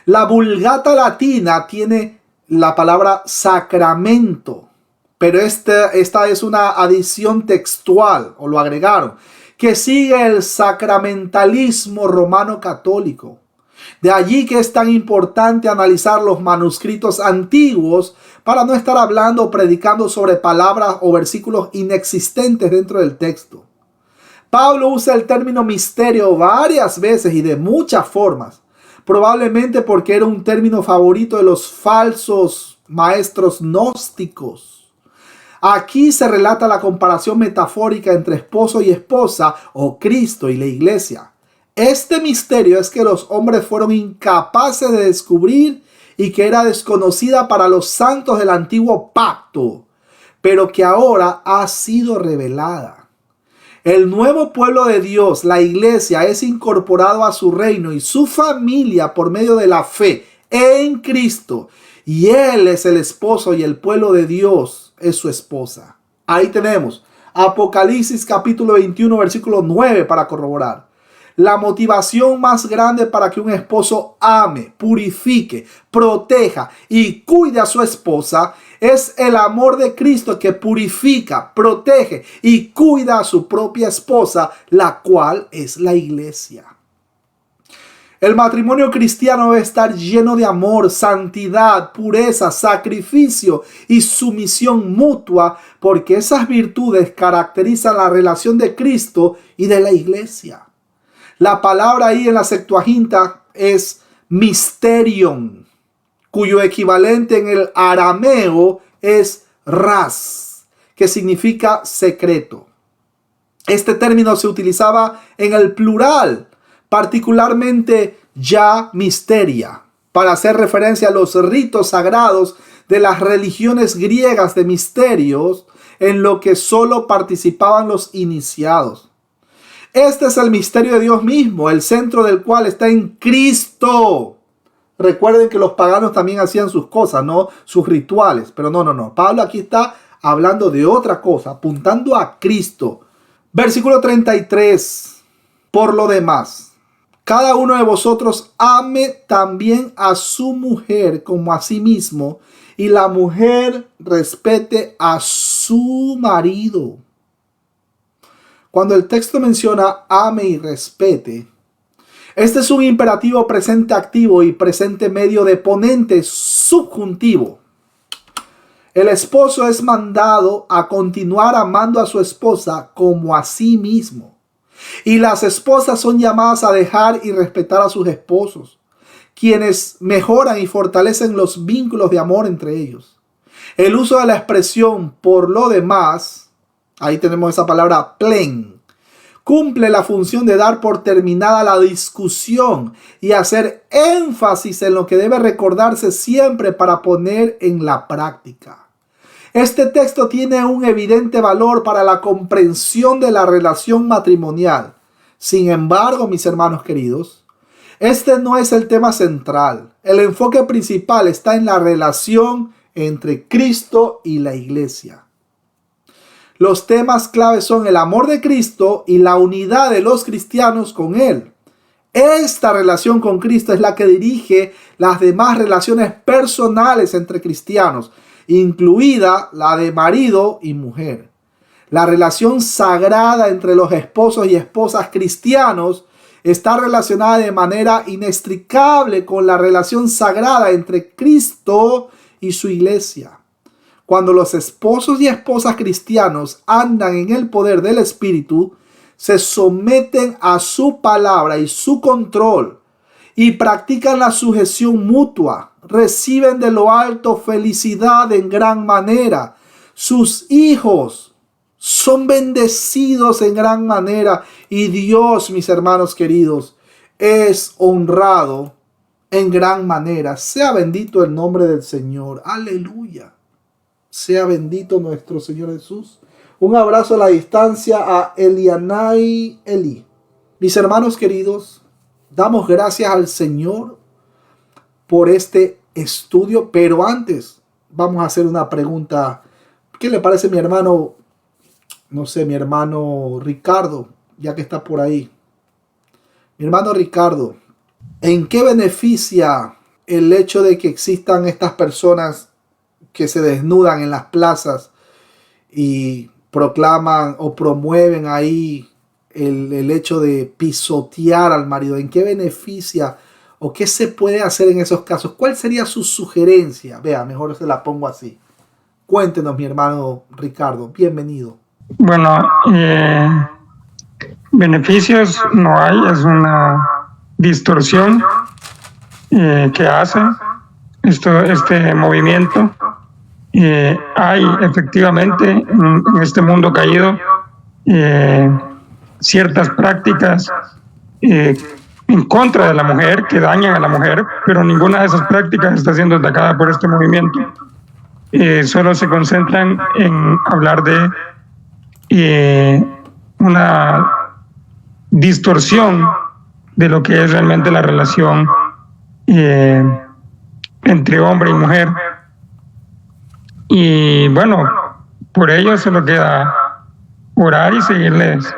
La Vulgata latina tiene la palabra sacramento, pero esta es una adición textual, o lo agregaron, que sigue el sacramentalismo romano católico. De allí que es tan importante analizar los manuscritos antiguos para no estar hablando o predicando sobre palabras o versículos inexistentes dentro del texto. Pablo usa el término misterio varias veces y de muchas formas, probablemente porque era un término favorito de los falsos maestros gnósticos. Aquí se relata la comparación metafórica entre esposo y esposa, o Cristo y la iglesia. Este misterio es que los hombres fueron incapaces de descubrir y que era desconocida para los santos del antiguo pacto, pero que ahora ha sido revelada. El nuevo pueblo de Dios, la iglesia, es incorporado a su reino y su familia por medio de la fe en Cristo. Y Él es el esposo y el pueblo de Dios es su esposa. Ahí tenemos Apocalipsis capítulo 21, versículo 9 para corroborar. La motivación más grande para que un esposo ame, purifique, proteja y cuide a su esposa es el amor de Cristo, que purifica, protege y cuida a su propia esposa, la cual es la iglesia. El matrimonio cristiano debe estar lleno de amor, santidad, pureza, sacrificio y sumisión mutua, porque esas virtudes caracterizan la relación de Cristo y de la iglesia. La palabra ahí en la Septuaginta es mysterion, cuyo equivalente en el arameo es ras, que significa secreto. Este término se utilizaba en el plural, particularmente ya misteria, para hacer referencia a los ritos sagrados de las religiones griegas de misterios, en lo que solo participaban los iniciados. Este es el misterio de Dios mismo, el centro del cual está en Cristo. Recuerden que los paganos también hacían sus cosas, ¿no? Sus rituales. Pero no. Pablo aquí está hablando de otra cosa, apuntando a Cristo. Versículo 33. Por lo demás, cada uno de vosotros ame también a su mujer como a sí mismo, y la mujer respete a su marido. Cuando el texto menciona ame y respete, este es un imperativo presente activo y presente medio deponente subjuntivo. El esposo es mandado a continuar amando a su esposa como a sí mismo. Y las esposas son llamadas a dejar y respetar a sus esposos, quienes mejoran y fortalecen los vínculos de amor entre ellos. El uso de la expresión por lo demás, ahí tenemos esa palabra plen, cumple la función de dar por terminada la discusión y hacer énfasis en lo que debe recordarse siempre para poner en la práctica. Este texto tiene un evidente valor para la comprensión de la relación matrimonial. Sin embargo, mis hermanos queridos, este no es el tema central. El enfoque principal está en la relación entre Cristo y la iglesia. Los temas claves son el amor de Cristo y la unidad de los cristianos con Él. Esta relación con Cristo es la que dirige las demás relaciones personales entre cristianos, incluida la de marido y mujer. La relación sagrada entre los esposos y esposas cristianos está relacionada de manera inextricable con la relación sagrada entre Cristo y su iglesia. Cuando los esposos y esposas cristianos andan en el poder del Espíritu, se someten a su palabra y su control y practican la sujeción mutua, reciben de lo alto felicidad en gran manera. Sus hijos son bendecidos en gran manera y Dios, mis hermanos queridos, es honrado en gran manera. Sea bendito el nombre del Señor. Aleluya. Sea bendito nuestro Señor Jesús. Un abrazo a la distancia a Elianai Eli. Mis hermanos queridos, damos gracias al Señor por este estudio, pero antes vamos a hacer una pregunta. ¿Qué le parece mi hermano? No sé, mi hermano Ricardo, ya que está por ahí. Mi hermano Ricardo, ¿en qué beneficia el hecho de que existan estas personas que se desnudan en las plazas y proclaman o promueven ahí el hecho de pisotear al marido? ¿En qué beneficia o qué se puede hacer en esos casos? ¿Cuál sería su sugerencia? Vea, mejor se la pongo así. Cuéntenos, mi hermano Ricardo. Bienvenido. Bueno, beneficios no hay, es una distorsión que hace este movimiento Hay efectivamente en este mundo caído ciertas prácticas en contra de la mujer, que dañan a la mujer, pero ninguna de esas prácticas está siendo atacada por este movimiento. Solo se concentran en hablar de una distorsión de lo que es realmente la relación entre hombre y mujer. Y bueno, por ello solo queda orar y seguirles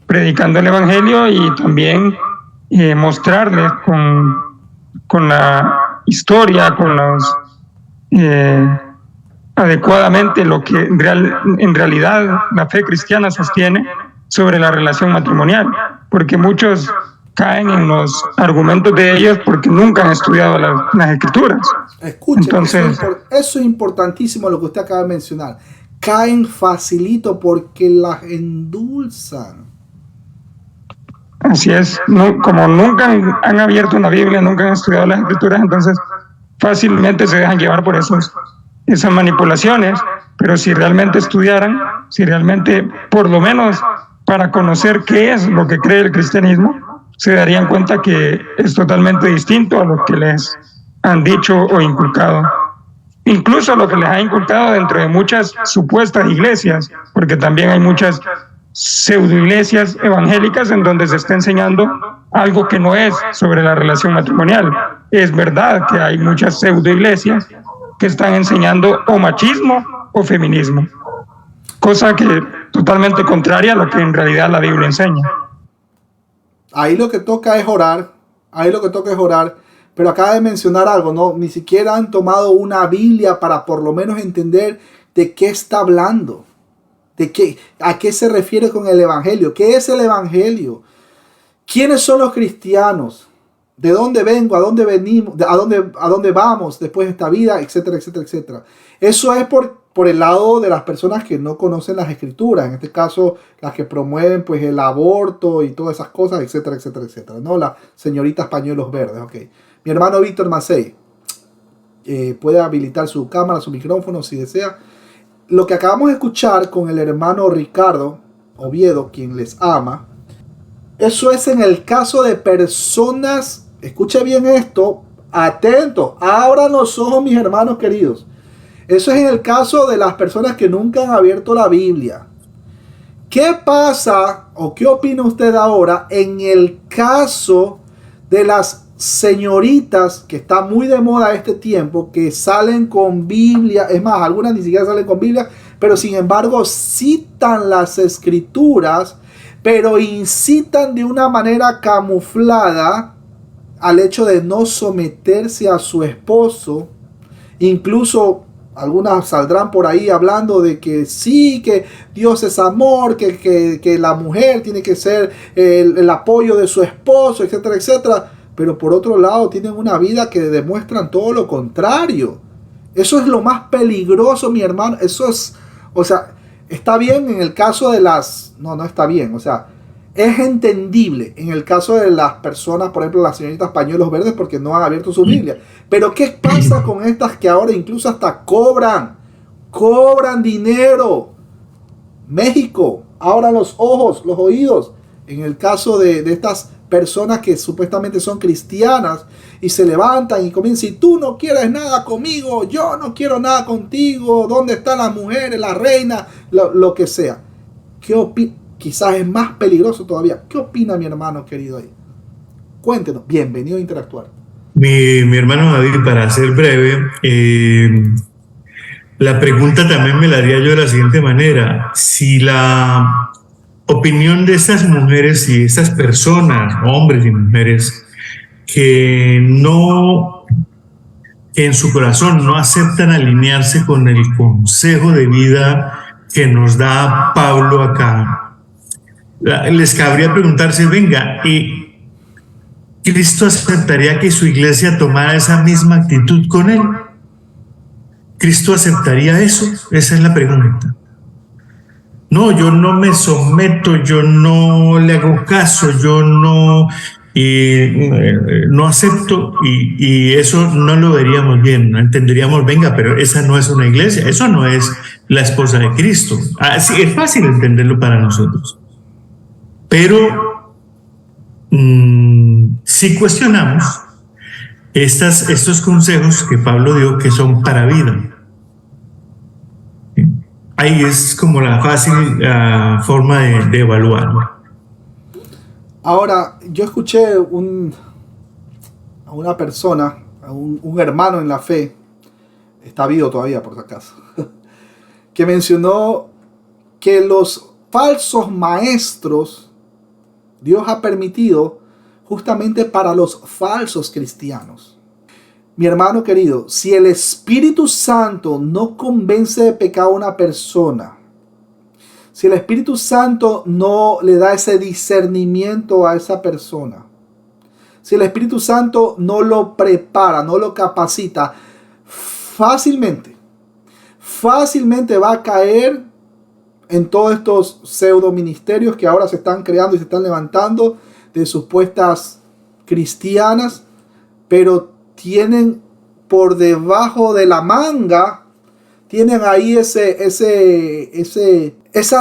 predicando el Evangelio y también mostrarles con la historia, con los adecuadamente lo que en realidad la fe cristiana sostiene sobre la relación matrimonial, porque muchos caen en los argumentos de ellos porque nunca han estudiado las escrituras. Escuchen, Entonces, eso es importantísimo lo que usted acaba de mencionar. Caen facilito porque las endulzan. Así es, no, como nunca han abierto una Biblia, nunca han estudiado las escrituras, entonces fácilmente se dejan llevar por esas manipulaciones, pero si realmente estudiaran, si realmente, por lo menos para conocer qué es lo que cree el cristianismo, se darían cuenta que es totalmente distinto a lo que les han dicho o inculcado. Incluso a lo que les ha inculcado dentro de muchas supuestas iglesias, porque también hay muchas pseudoiglesias evangélicas en donde se está enseñando algo que no es sobre la relación matrimonial. Es verdad que hay muchas pseudoiglesias que están enseñando o machismo o feminismo, cosa que totalmente contraria a lo que en realidad la Biblia enseña. Ahí lo que toca es orar, pero acaba de mencionar algo, ¿no? Ni siquiera han tomado una Biblia para por lo menos entender de qué está hablando, a qué se refiere con el Evangelio, qué es el Evangelio, quiénes son los cristianos, de dónde vengo, a dónde venimos, a dónde vamos después de esta vida, etcétera, etcétera, etcétera. Eso es por el lado de las personas que no conocen las escrituras, en este caso las que promueven pues el aborto y todas esas cosas, etcétera, etcétera, etcétera, ¿no? Las señoritas pañuelos verdes, ok. Mi hermano Víctor Macei puede habilitar su cámara, su micrófono si desea. Lo que acabamos de escuchar con el hermano Ricardo Oviedo, quien les ama, eso es en el caso de personas, escuche bien esto, atento, abran los ojos mis hermanos queridos. Eso es en el caso de las personas que nunca han abierto la Biblia. ¿Qué pasa o qué opina usted ahora en el caso de las señoritas, que está muy de moda este tiempo, que salen con Biblia? Es más, algunas ni siquiera salen con Biblia, pero sin embargo citan las escrituras, pero incitan de una manera camuflada al hecho de no someterse a su esposo. Incluso algunas saldrán por ahí hablando de que sí, que Dios es amor, que la mujer tiene que ser el apoyo de su esposo, etcétera, etcétera. Pero por otro lado tienen una vida que demuestran todo lo contrario. Eso es lo más peligroso, mi hermano. Eso es, o sea, está bien en el caso de las... No está bien, o sea, es entendible en el caso de las personas, por ejemplo, las señoritas pañuelos verdes, porque no han abierto su Biblia. Pero ¿qué pasa con estas que ahora incluso hasta cobran dinero? México, abran los ojos, los oídos. En el caso de estas personas que supuestamente son cristianas y se levantan y comienzan: si tú no quieres nada conmigo, yo no quiero nada contigo, ¿dónde están las mujeres, las reinas? Lo que sea. Quizás es más peligroso todavía. ¿Qué opina mi hermano querido ahí? Cuéntenos. Bienvenido a Interactuar. Mi hermano David, para ser breve, la pregunta también me la haría yo de la siguiente manera: si la opinión de estas mujeres y estas personas, hombres y mujeres, que en su corazón no aceptan alinearse con el consejo de vida que nos da Pablo acá, les cabría preguntarse: venga, ¿y Cristo aceptaría que su iglesia tomara esa misma actitud con él? ¿Cristo aceptaría eso? Esa es la pregunta. No, yo no me someto, yo no le hago caso, yo no no acepto y eso no lo veríamos bien, no entenderíamos, venga, pero esa no es una iglesia, eso no es la esposa de Cristo. Sí, es fácil entenderlo para nosotros, pero si cuestionamos estos consejos que Pablo dio que son para vida. Ahí es como la fácil forma de evaluarlo. Ahora, yo escuché a una persona, a un hermano en la fe, está vivo todavía por si acaso, que mencionó que los falsos maestros Dios ha permitido justamente para los falsos cristianos. Mi hermano querido, si el Espíritu Santo no convence de pecado a una persona, si el Espíritu Santo no le da ese discernimiento a esa persona, si el Espíritu Santo no lo prepara, no lo capacita, fácilmente va a caer en todos estos pseudo ministerios que ahora se están creando y se están levantando de supuestas cristianas, pero tienen por debajo de la manga, tienen ahí esa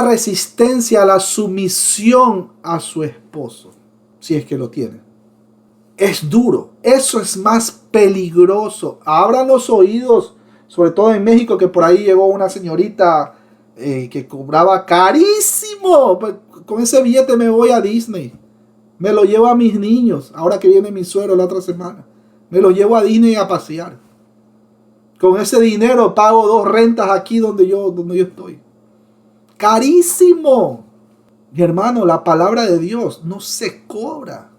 resistencia a la sumisión a su esposo, si es que lo tienen. Es duro, eso es más peligroso. Abran los oídos, sobre todo en México, que por ahí llegó una señorita que cobraba carísimo. Con ese billete me voy a Disney, me lo llevo a mis niños, ahora que viene mi suegro la otra semana. Me lo llevo a Disney a pasear. Con ese dinero pago 2 rentas aquí donde yo estoy. Carísimo. Mi hermano, la palabra de Dios no se cobra.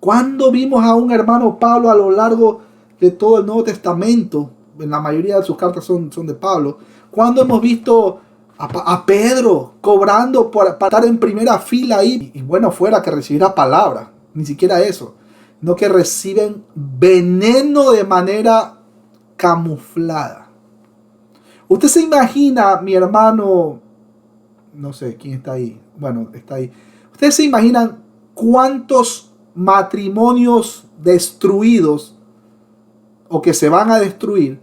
¿Cuándo vimos a un hermano Pablo a lo largo de todo el Nuevo Testamento? En la mayoría de sus cartas son de Pablo. ¿Cuándo hemos visto a Pedro cobrando para estar en primera fila ahí? Y bueno, fuera que recibiera palabra. Ni siquiera eso. No, que reciben veneno de manera camuflada. Usted se imagina, mi hermano, no sé quién está ahí, bueno, está ahí. Ustedes se imaginan cuántos matrimonios destruidos o que se van a destruir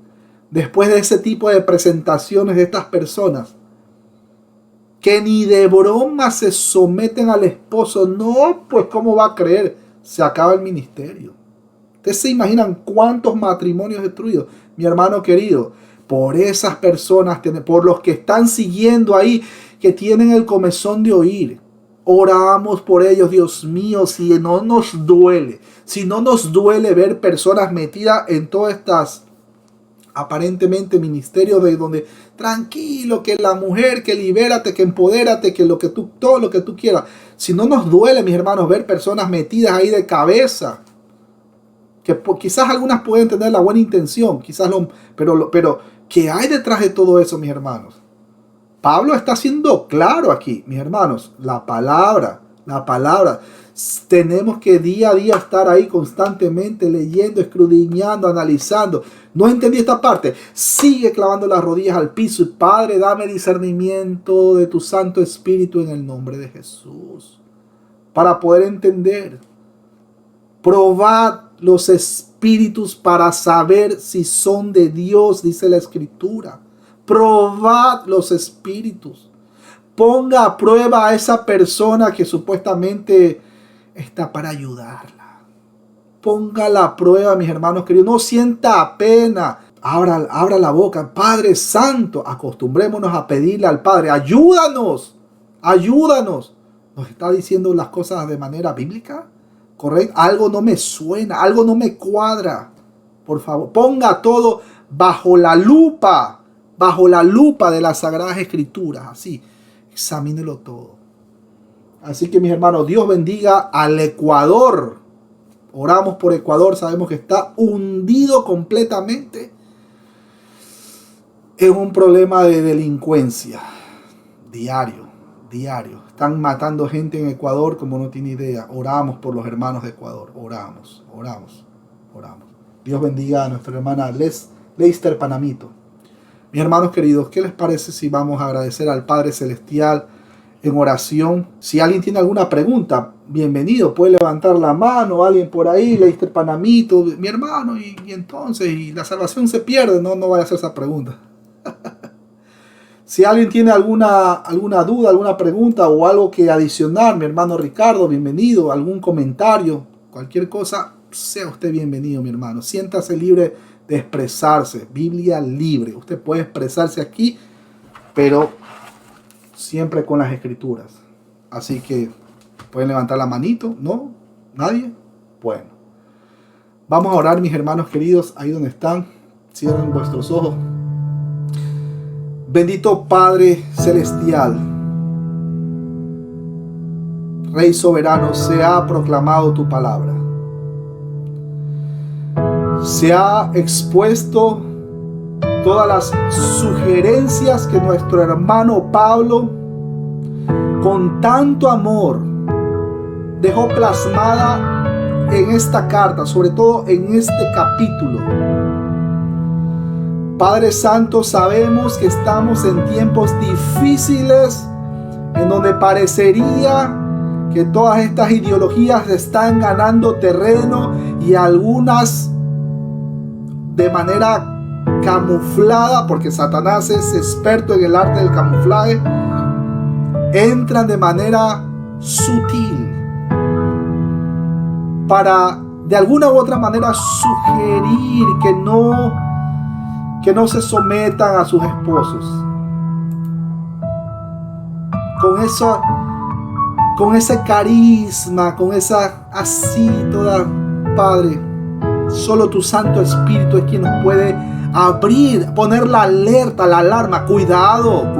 después de ese tipo de presentaciones de estas personas que ni de broma se someten al esposo. No, pues ¿cómo va a creer? Se acaba el ministerio. ¿Ustedes se imaginan cuántos matrimonios destruidos? Mi hermano querido, por esas personas, por los que están siguiendo ahí, que tienen el comezón de oír, oramos por ellos. Dios mío, si no nos duele ver personas metidas en todas estas aparentemente ministerios de donde tranquilo, que la mujer, que libérate, que empodérate, que todo lo que tú quieras. Si no nos duele, mis hermanos, ver personas metidas ahí de cabeza, que quizás algunas pueden tener la buena intención, pero ¿qué hay detrás de todo eso, mis hermanos? Pablo está siendo claro aquí, mis hermanos, la palabra. Tenemos que día a día estar ahí constantemente leyendo, escudriñando, analizando. No entendí esta parte. Sigue clavando las rodillas al piso y Padre, dame discernimiento de tu Santo Espíritu en el nombre de Jesús, para poder entender. Probad los espíritus para saber si son de Dios, dice la Escritura. Probad los espíritus. Ponga a prueba a esa persona que supuestamente está para ayudarla. Póngala a prueba, mis hermanos queridos. No sienta pena. Abra la boca. Padre Santo, acostumbrémonos a pedirle al Padre, ayúdanos. ¿Nos está diciendo las cosas de manera bíblica? ¿Correcto? Algo no me suena, algo no me cuadra. Por favor, ponga todo bajo la lupa de las Sagradas Escrituras. Así, examínelo todo. Así que, mis hermanos, Dios bendiga al Ecuador. Oramos por Ecuador, sabemos que está hundido completamente en un problema de delincuencia diario. Están matando gente en Ecuador como no tiene idea. Oramos por los hermanos de Ecuador. Oramos. Dios bendiga a nuestra hermana Leister Panamito. Mis hermanos queridos, ¿qué les parece si vamos a agradecer al Padre Celestial en oración. Si alguien tiene alguna pregunta, bienvenido, puede levantar la mano. Alguien por ahí le diste el panamito, mi hermano, y entonces, y la salvación se pierde. No vaya a hacer esa pregunta. Si alguien tiene alguna duda, alguna pregunta o algo que adicionar, mi hermano Ricardo, bienvenido. Algún comentario, cualquier cosa, sea usted bienvenido, mi hermano. Siéntase libre de expresarse. Biblia libre. Usted puede expresarse aquí, pero siempre con las escrituras. Así que pueden levantar la manito. ¿No? ¿Nadie? Bueno. Vamos a orar, mis hermanos queridos, ahí donde están. Cierren vuestros ojos. Bendito Padre Celestial, Rey soberano, se ha proclamado tu palabra. Se ha expuesto todas las sugerencias que nuestro hermano Pablo, con tanto amor, dejó plasmada en esta carta, sobre todo en este capítulo. Padre Santo, sabemos que estamos en tiempos difíciles, en donde parecería que todas estas ideologías están ganando terreno y algunas de manera camuflada, porque Satanás es experto en el arte del camuflaje, entran de manera sutil para de alguna u otra manera sugerir que no se sometan a sus esposos. Con ese carisma, con esa así toda, Padre, solo tu Santo Espíritu es quien nos puede abrir, poner la alerta, la alarma. Cuidado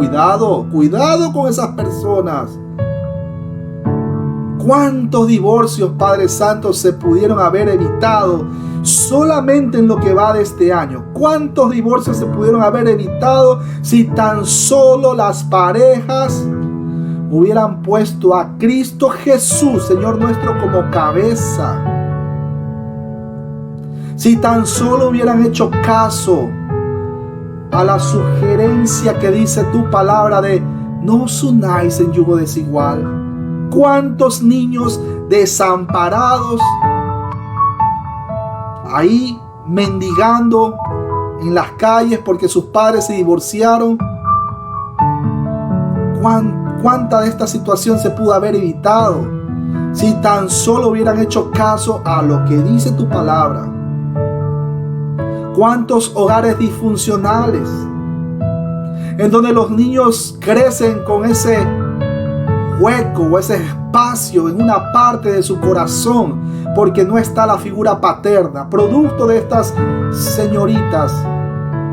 con esas personas. ¿Cuántos divorcios, Padre Santo, se pudieron haber evitado solamente en lo que va de este año? ¿Cuántos divorcios se pudieron haber evitado si tan solo las parejas hubieran puesto a Cristo Jesús, Señor nuestro, como cabeza? Si tan solo hubieran hecho caso a la sugerencia que dice tu palabra de no os unáis en yugo desigual. ¿Cuántos niños desamparados ahí mendigando en las calles porque sus padres se divorciaron? ¿Cuánta de esta situación se pudo haber evitado si tan solo hubieran hecho caso a lo que dice tu palabra? ¿Cuántos hogares disfuncionales en donde los niños crecen con ese hueco o ese espacio en una parte de su corazón porque no está la figura paterna, producto de estas señoritas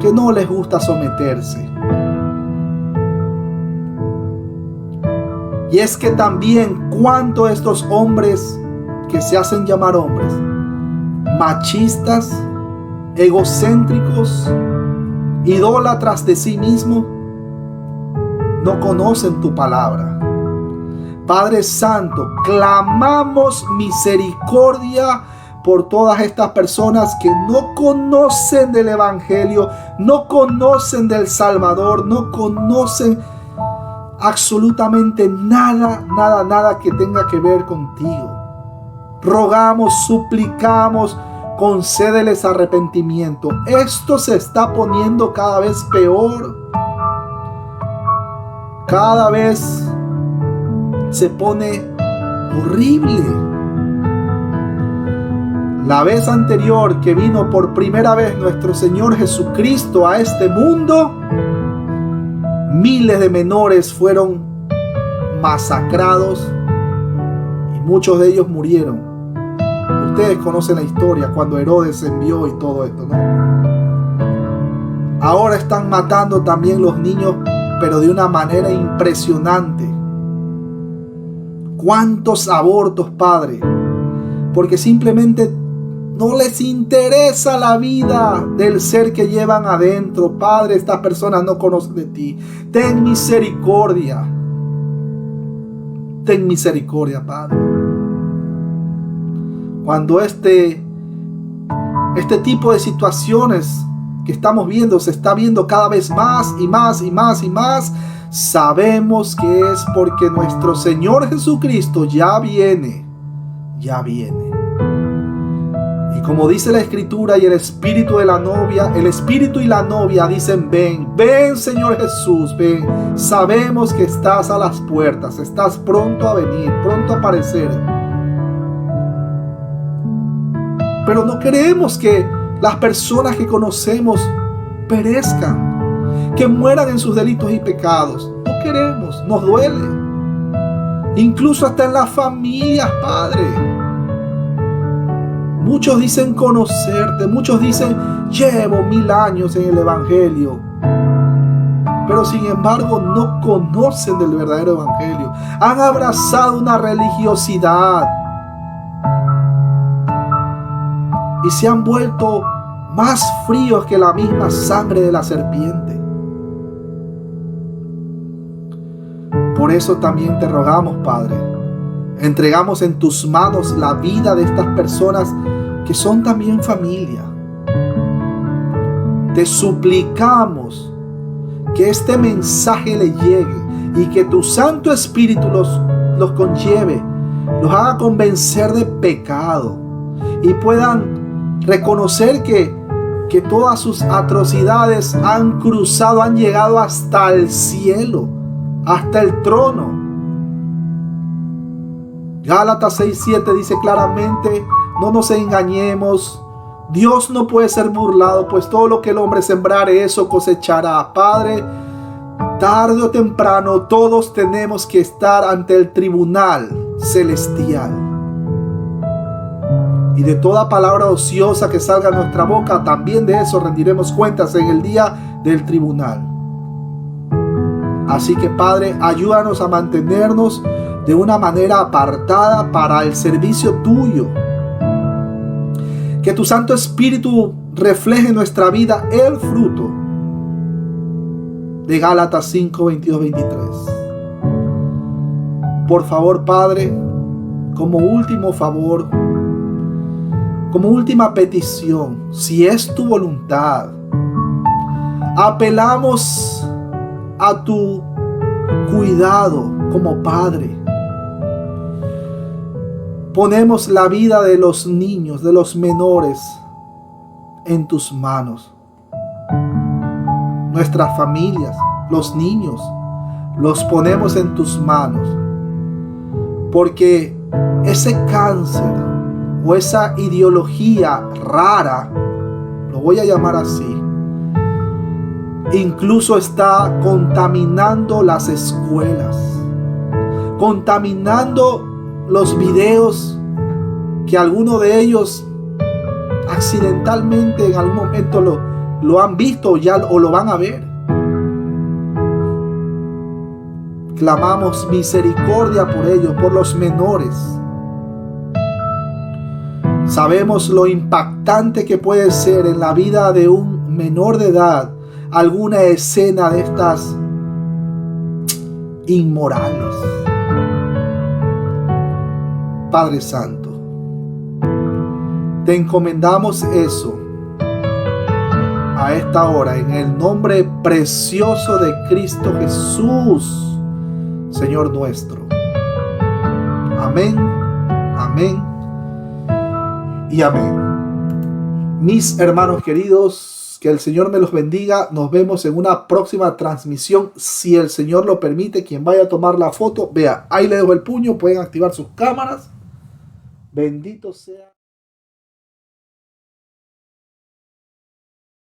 que no les gusta someterse? Y es que también cuánto de estos hombres que se hacen llamar hombres, machistas, egocéntricos, idólatras de sí mismos, no conocen tu palabra. Padre Santo, clamamos misericordia por todas estas personas que no conocen del Evangelio, no conocen del Salvador, no conocen absolutamente nada que tenga que ver contigo. Rogamos, suplicamos, concédeles arrepentimiento. Esto se está poniendo cada vez peor. Cada vez se pone horrible. La vez anterior que vino por primera vez nuestro Señor Jesucristo a este mundo, miles de menores fueron masacrados y muchos de ellos murieron. Ustedes conocen la historia cuando Herodes envió y todo esto, ¿no? Ahora están matando también los niños, pero de una manera impresionante. ¿Cuántos abortos, Padre? Porque simplemente no les interesa la vida del ser que llevan adentro. Padre, estas personas no conocen de ti. Ten misericordia. Ten misericordia, Padre. Cuando este tipo de situaciones que estamos viendo se está viendo cada vez más y más y más y más, sabemos que es porque nuestro Señor Jesucristo ya viene. Y como dice la Escritura, y el espíritu y la novia dicen: ven, ven Señor Jesús, ven. Sabemos que estás a las puertas, estás pronto a venir, pronto a aparecer. Pero no queremos que las personas que conocemos perezcan, que mueran en sus delitos y pecados. No queremos, nos duele. Incluso hasta en las familias, Padre. Muchos dicen conocerte, muchos dicen llevo 1000 años en el Evangelio, pero sin embargo no conocen del verdadero Evangelio. Han abrazado una religiosidad y se han vuelto más fríos que la misma sangre de la serpiente. Por eso también te rogamos, Padre, entregamos en tus manos la vida de estas personas que son también familia. Te suplicamos que este mensaje le llegue y que tu Santo Espíritu los conlleve, los haga convencer de pecado y puedan reconocer que todas sus atrocidades han cruzado, han llegado hasta el cielo, hasta el trono. Gálatas 6:7 dice claramente: no nos engañemos, Dios no puede ser burlado, pues todo lo que el hombre sembrare, eso cosechará. Padre, tarde o temprano todos tenemos que estar ante el tribunal celestial. Y de toda palabra ociosa que salga de nuestra boca, también de eso rendiremos cuentas en el día del tribunal. Así que, Padre, ayúdanos a mantenernos de una manera apartada para el servicio tuyo. Que tu Santo Espíritu refleje en nuestra vida el fruto de Gálatas 5, 22, 23. Por favor, Padre, como último favor, como última petición, si es tu voluntad, apelamos a tu cuidado como Padre. Ponemos la vida de los niños, de los menores, en tus manos. Nuestras familias, los niños, los ponemos en tus manos. Porque ese cáncer o esa ideología rara, lo voy a llamar así, incluso está contaminando las escuelas, contaminando los videos que algunos de ellos accidentalmente en algún momento lo han visto o lo van a ver. Clamamos misericordia por ellos, por los menores. Sabemos lo impactante que puede ser en la vida de un menor de edad alguna escena de estas inmorales. Padre Santo, te encomendamos eso a esta hora en el nombre precioso de Cristo Jesús, Señor nuestro. Amén, amén y amén. Mis hermanos queridos, que el Señor me los bendiga. Nos vemos en una próxima transmisión, si el Señor lo permite. Quien vaya a tomar la foto, vea, ahí le dejo el puño, pueden activar sus cámaras. Bendito sea.